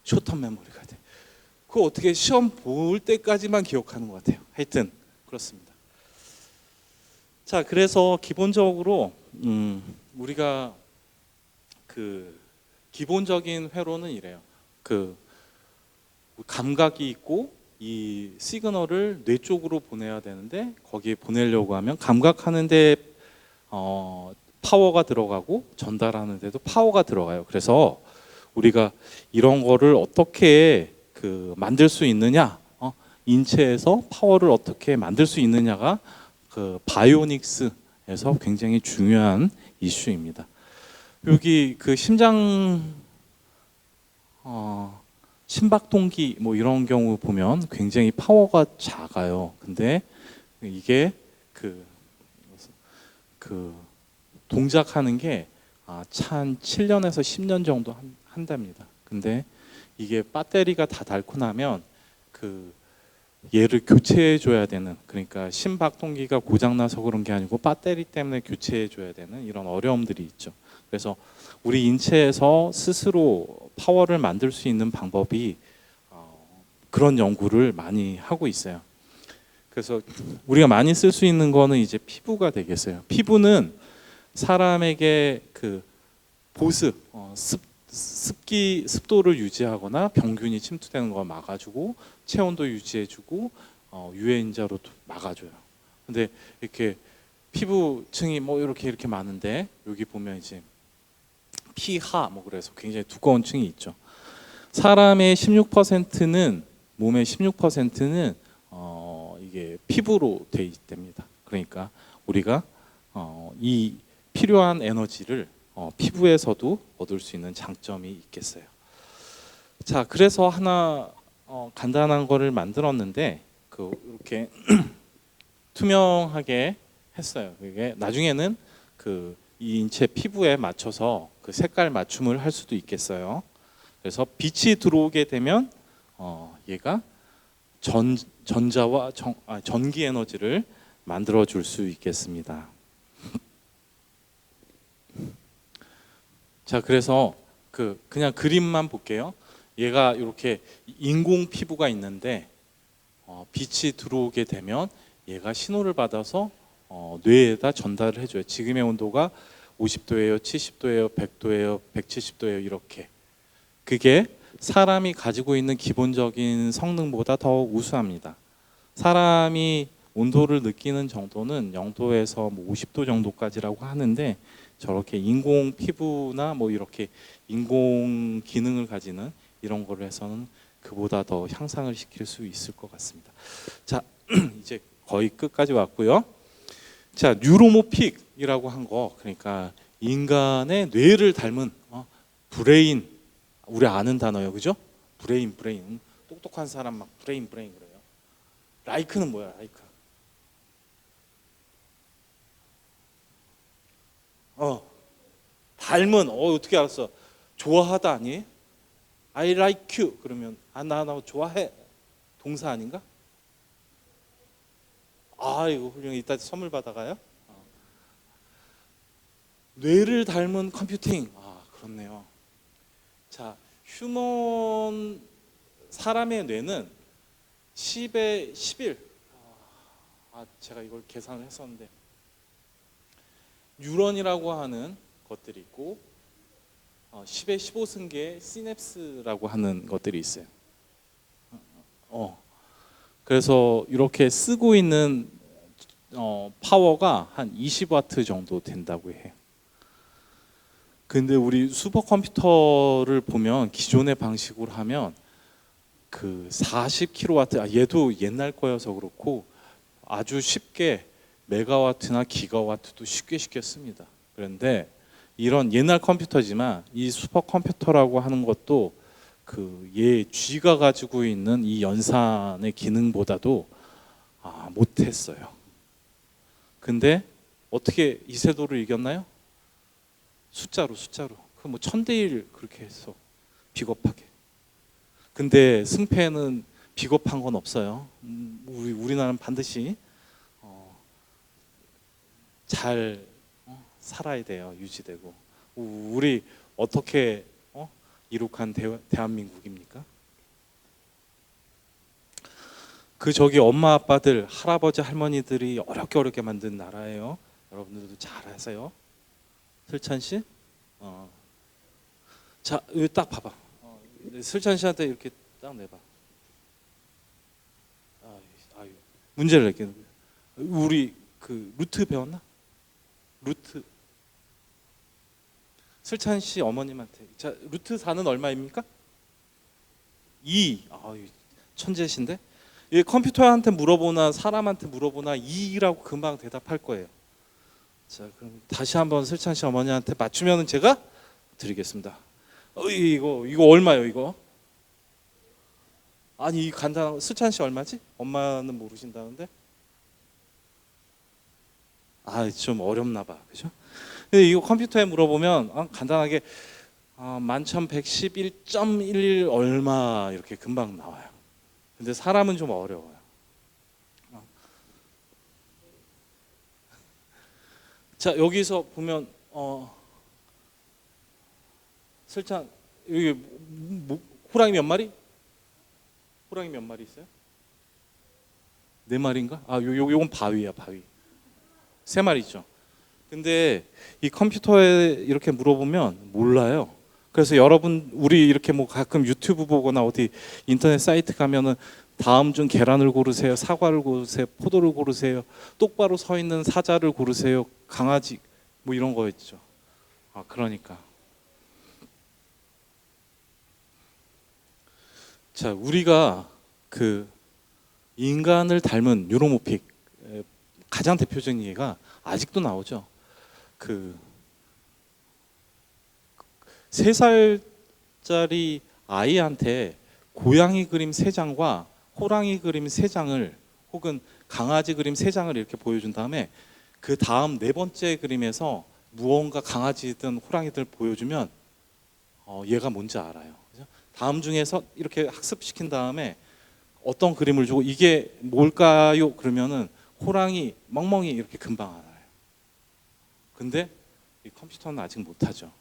숏텀 메모리가 돼. 그거 어떻게 시험 볼 때까지만 기억하는 것 같아요. 하여튼 그렇습니다. 자, 그래서 기본적으로 우리가 그 기본적인 회로는 이래요. 그 감각이 있고 이 시그널을 뇌 쪽으로 보내야 되는데 거기에 보내려고 하면 감각하는데 파워가 들어가고 전달하는데도 파워가 들어가요. 그래서 우리가 이런 거를 어떻게 그 만들 수 있느냐, 인체에서 파워를 어떻게 만들 수 있느냐가 그 바이오닉스에서 굉장히 중요한 이슈입니다. 여기 그 심박동기 뭐 이런 경우 보면 굉장히 파워가 작아요. 근데 이게 그 동작하는 게 한 7년에서 10년 정도 한답니다. 근데 이게 배터리가 다 닳고 나면 그 얘를 교체해 줘야 되는, 그러니까 심박동기가 고장 나서 그런 게 아니고 배터리 때문에 교체해 줘야 되는 이런 어려움들이 있죠. 그래서 우리 인체에서 스스로 파워를 만들 수 있는 방법이 그런 연구를 많이 하고 있어요. 그래서 우리가 많이 쓸 수 있는 거는 이제 피부가 되겠어요. 피부는 사람에게 그 보습, 습도를 유지하거나 병균이 침투되는 거 막아주고 체온도 유지해주고 유해인자로 막아줘요. 근데 이렇게 피부층이 뭐 이렇게 많은데 여기 보면 이제 피하 뭐 그래서 굉장히 두꺼운 층이 있죠. 사람의 16%는 몸의 16%는 이게 피부로 돼 있답니다. 그러니까 우리가 이 필요한 에너지를 피부에서도 얻을 수 있는 장점이 있겠어요. 자, 그래서 하나 간단한 거를 만들었는데 이렇게 투명하게 했어요. 이게 나중에는 이 인체 피부에 맞춰서 그 색깔 맞춤을 할 수도 있겠어요. 그래서 빛이 들어오게 되면 얘가 전자와 전기 에너지를 만들어 줄 수 있겠습니다. 자, 그래서 그냥 그림만 볼게요. 얘가 이렇게 인공 피부가 있는데 빛이 들어오게 되면 얘가 신호를 받아서 뇌에다 전달을 해줘요. 지금의 온도가 50도예요, 70도예요, 100도예요, 170도예요 이렇게. 그게 사람이 가지고 있는 기본적인 성능보다 더 우수합니다. 사람이 온도를 느끼는 정도는 0도에서 50도 정도까지라고 하는데 저렇게 인공 피부나 뭐 이렇게 인공 기능을 가지는 이런 거를 해서는 그보다 더 향상을 시킬 수 있을 것 같습니다. 자, 이제 거의 끝까지 왔고요. 자, 뉴로모픽이라고 한 거, 그러니까 인간의 뇌를 닮은 브레인, 우리 아는 단어예요, 그죠? 브레인. 똑똑한 사람 막 브레인 그래요. 라이크는 뭐야, 라이크? 닮은. 어떻게 알았어? 좋아하다 아니? I like you 그러면 나 좋아해. 동사 아닌가? 이거 훌륭해. 이따 선물 받아가요? 뇌를 닮은 컴퓨팅. 그렇네요. 자, 사람의 뇌는 10의 11. 제가 이걸 계산을 했었는데 뉴런이라고 하는 것들이 있고 10의 15승계의 시냅스라고 하는 것들이 있어요. 그래서 이렇게 쓰고 있는 파워가 한 20와트 정도 된다고 해요. 근데 우리 슈퍼컴퓨터를 보면 기존의 방식으로 하면 40kW, 얘도 옛날 거여서 그렇고 아주 쉽게 메가와트나 기가와트도 쉽게 씁니다. 그런데 이런 옛날 컴퓨터지만 이 슈퍼컴퓨터라고 하는 것도 얘 쥐가 가지고 있는 이 연산의 기능보다도 못했어요. 근데 어떻게 이세돌을 이겼나요? 숫자로. 그 1000대1 그렇게 해서 비겁하게. 근데 승패는 비겁한 건 없어요. 우리나라는 반드시 잘 살아야 돼요. 유지되고. 우리 어떻게 이룩한 대한민국입니까? 저기 엄마 아빠들, 할아버지 할머니들이 어렵게 만든 나라예요. 여러분들도 잘 아세요. 슬찬 씨? 자, 여기 딱 봐봐. 슬찬 씨한테 이렇게 딱 내봐. 문제를 낼게. 우리 루트 배웠나? 루트. 슬찬 씨 어머님한테. 자, 루트 4는 얼마입니까? 2. 천재신데? 이 컴퓨터한테 물어보나 사람한테 물어보나 2라고 금방 대답할 거예요. 자, 그럼 다시 한번 슬찬 씨 어머니한테 맞추면은 제가 드리겠습니다. 이거 얼마요, 이거? 아니, 이 간단한 슬찬 씨 얼마지? 엄마는 모르신다는데? 좀 어렵나 봐. 그죠? 근데 이거 컴퓨터에 물어보면 간단하게 11,111.11 얼마 이렇게 금방 나와요. 근데 사람은 좀 어려워요. 자, 여기서 보면 슬찬 여기 호랑이 몇 마리? 호랑이 몇 마리 있어요? 4마리인가? 요건 바위야, 바위. 3마리 있죠. 근데 이 컴퓨터에 이렇게 물어보면 몰라요. 그래서 여러분 우리 이렇게 뭐 가끔 유튜브 보거나 어디 인터넷 사이트 가면은 다음 중 계란을 고르세요, 사과를 고르세요, 포도를 고르세요, 똑바로 서 있는 사자를 고르세요, 강아지 뭐 이런 거 있죠. 아 그러니까 자 우리가 그 인간을 닮은 뉴로모픽 가장 대표적인 예가 아직도 나오죠. 그 3살짜리 아이한테 고양이 그림 3장과 호랑이 그림 3장을 혹은 강아지 그림 3장을 이렇게 보여준 다음에 그 다음 4번째 그림에서 무언가 강아지든 호랑이들 보여주면 얘가 뭔지 알아요. 그죠? 다음 중에서 이렇게 학습시킨 다음에 어떤 그림을 주고 이게 뭘까요? 그러면은 호랑이, 멍멍이 이렇게 금방 알아요. 근데 이 컴퓨터는 아직 못하죠.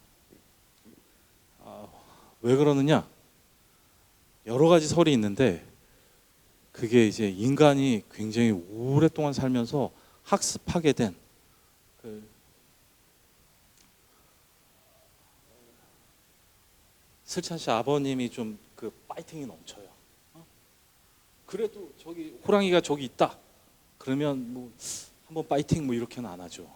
왜 그러느냐? 여러 가지 설이 있는데 그게 이제 인간이 굉장히 오랫동안 살면서 학습하게 된 슬찬 씨 아버님이 좀 그 파이팅이 넘쳐요. 그래도 저기 호랑이가 저기 있다. 그러면 뭐 한번 파이팅 뭐 이렇게는 안 하죠.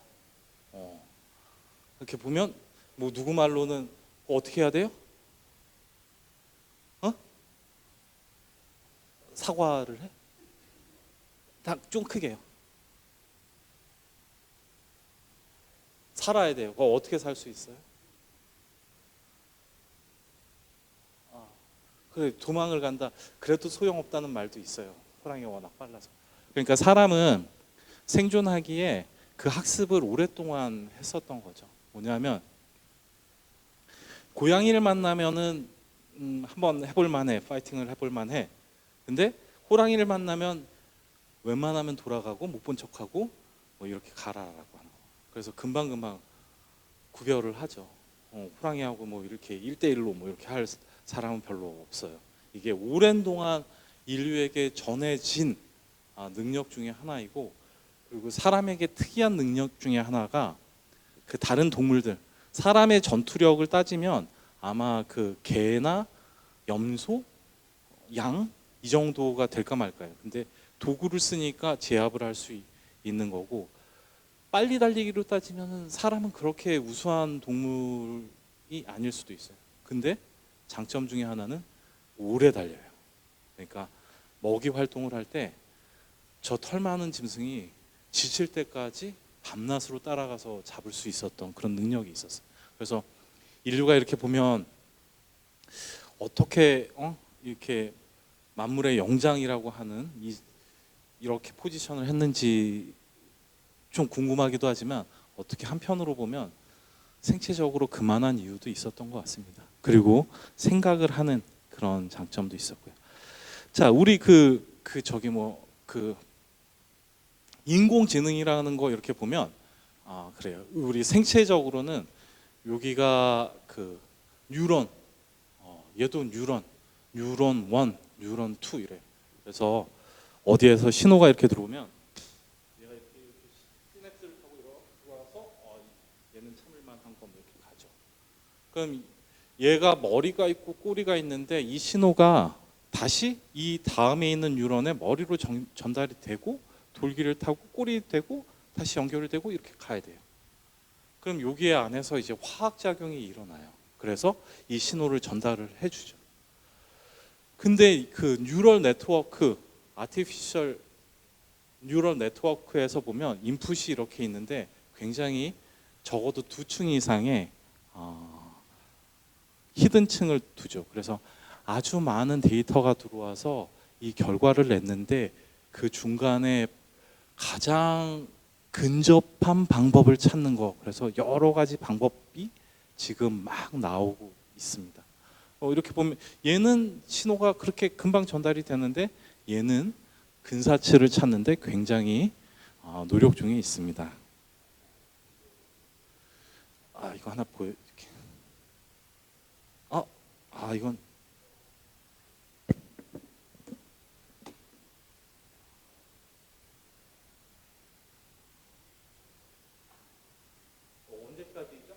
이렇게 보면 뭐 누구 말로는 어떻게 해야 돼요? 사과를 해? 좀 크게요. 살아야 돼요. 그거 어떻게 살 수 있어요? 그래 도망을 간다. 그래도 소용없다는 말도 있어요. 호랑이가 워낙 빨라서. 그러니까 사람은 생존하기에 그 학습을 오랫동안 했었던 거죠. 뭐냐면 고양이를 만나면은 한번 해볼 만해. 파이팅을 해볼 만해. 근데 호랑이를 만나면 웬만하면 돌아가고 못 본 척하고 뭐 이렇게 가라라고 하는 거. 그래서 금방금방 구별을 하죠. 호랑이하고 뭐 이렇게 1대1로 뭐 이렇게 할 사람은 별로 없어요. 이게 오랜 동안 인류에게 전해진 능력 중에 하나이고 그리고 사람에게 특이한 능력 중에 하나가 그 다른 동물들 사람의 전투력을 따지면 아마 그 개나 염소, 양 이 정도가 될까 말까요. 근데 도구를 쓰니까 제압을 할 수 있는 거고 빨리 달리기로 따지면 사람은 그렇게 우수한 동물이 아닐 수도 있어요. 근데 장점 중에 하나는 오래 달려요. 그러니까 먹이 활동을 할 때 저 털 많은 짐승이 지칠 때까지 밤낮으로 따라가서 잡을 수 있었던 그런 능력이 있었어요. 그래서 인류가 이렇게 보면 어떻게 이렇게 만물의 영장이라고 하는 이렇게 포지션을 했는지 좀 궁금하기도 하지만 어떻게 한편으로 보면 생체적으로 그만한 이유도 있었던 것 같습니다. 그리고 생각을 하는 그런 장점도 있었고요. 자, 우리 저기 뭐 그 인공지능이라는 거 이렇게 보면 그래요. 우리 생체적으로는 여기가 그 뉴런, 얘도 뉴런 1, 뉴런 2 이래. 그래서 어디에서 신호가 이렇게 들어오면 얘가 이렇게 시냅스를 타고 들어와서 얘는 참을만한 거 이렇게 가죠. 그럼 얘가 머리가 있고 꼬리가 있는데 이 신호가 다시 이 다음에 있는 뉴런의 머리로 전달이 되고 돌기를 타고 꼬리 되고 다시 연결이 되고 이렇게 가야 돼요. 그럼 여기에 안에서 이제 화학 작용이 일어나요. 그래서 이 신호를 전달을 해주죠. 근데 그 뉴럴 네트워크, 아티피셜 뉴럴 네트워크에서 보면 인풋이 이렇게 있는데 굉장히 적어도 2층 이상의 히든층을 두죠. 그래서 아주 많은 데이터가 들어와서 이 결과를 냈는데 그 중간에 가장 근접한 방법을 찾는 거. 그래서 여러 가지 방법이 지금 막 나오고 있습니다. 이렇게 보면 얘는 신호가 그렇게 금방 전달이 되는데 얘는 근사치를 찾는데 굉장히 노력 중에 있습니다. 이거 하나 보여줄게. 이건 언제까지죠?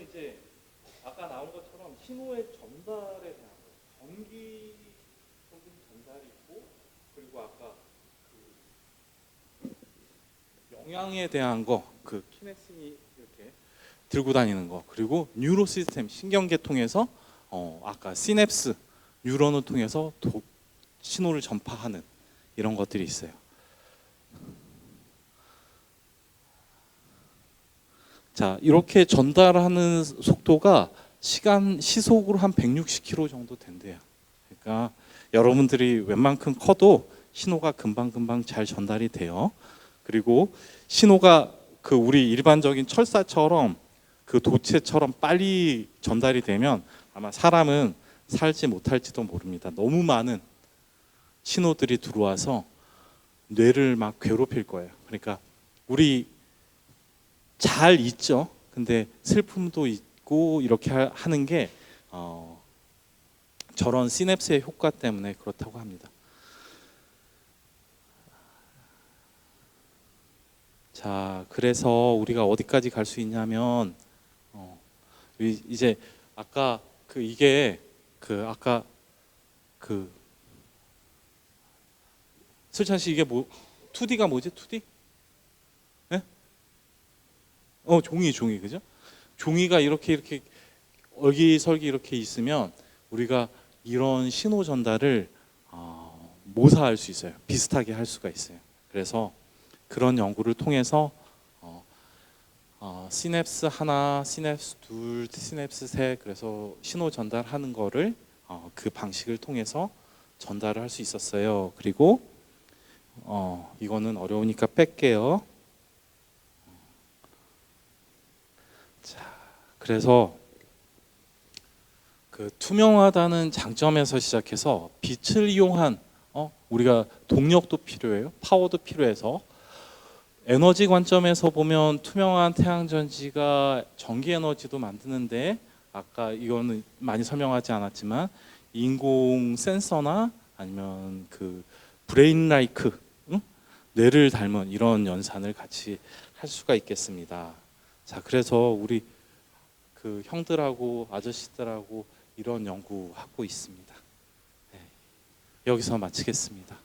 이제 아까 나온 것처럼 신호의 전달에 대한 거, 전기적인 전달이 있고, 그리고 아까 그 영향에 대한 거, 그 키네신이 이렇게 들고 다니는 거, 그리고 뉴로 시스템 신경계통에서 아까 시냅스 뉴런을 통해서 신호를 전파하는 이런 것들이 있어요. 자, 이렇게 전달하는 속도가 시속으로 한 160km 정도 된대요. 그러니까 여러분들이 웬만큼 커도 신호가 금방금방 잘 전달이 돼요. 그리고 신호가 그 우리 일반적인 철사처럼 그 도체처럼 빨리 전달이 되면 아마 사람은 살지 못할지도 모릅니다. 너무 많은 신호들이 들어와서 뇌를 막 괴롭힐 거예요. 그러니까 우리 잘 있죠. 근데 슬픔도 있고 이렇게 하는 게 저런 시냅스의 효과 때문에 그렇다고 합니다. 자, 그래서 우리가 어디까지 갈 수 있냐면 이제 아까 이게 아까 슬찬 씨 이게 뭐 2D가 뭐지? 2D? 네? 종이 그죠? 종이가 이렇게 얼기설기 이렇게 있으면 우리가 이런 신호 전달을 모사할 수 있어요. 비슷하게 할 수가 있어요. 그래서 그런 연구를 통해서 시냅스 하나, 시냅스 둘, 시냅스 셋 그래서 신호 전달하는 거를 그 방식을 통해서 전달을 할 수 있었어요. 그리고 이거는 어려우니까 뺄게요. 자, 그래서 그 투명하다는 장점에서 시작해서 빛을 이용한 우리가 동력도 필요해요. 파워도 필요해서 에너지 관점에서 보면 투명한 태양전지가 전기 에너지도 만드는데 아까 이거는 많이 설명하지 않았지만 인공 센서나 아니면 그 브레인 라이크 뇌를 닮은 이런 연산을 같이 할 수가 있겠습니다. 자, 그래서 우리 그 형들하고 아저씨들하고 이런 연구하고 있습니다. 네, 여기서 마치겠습니다.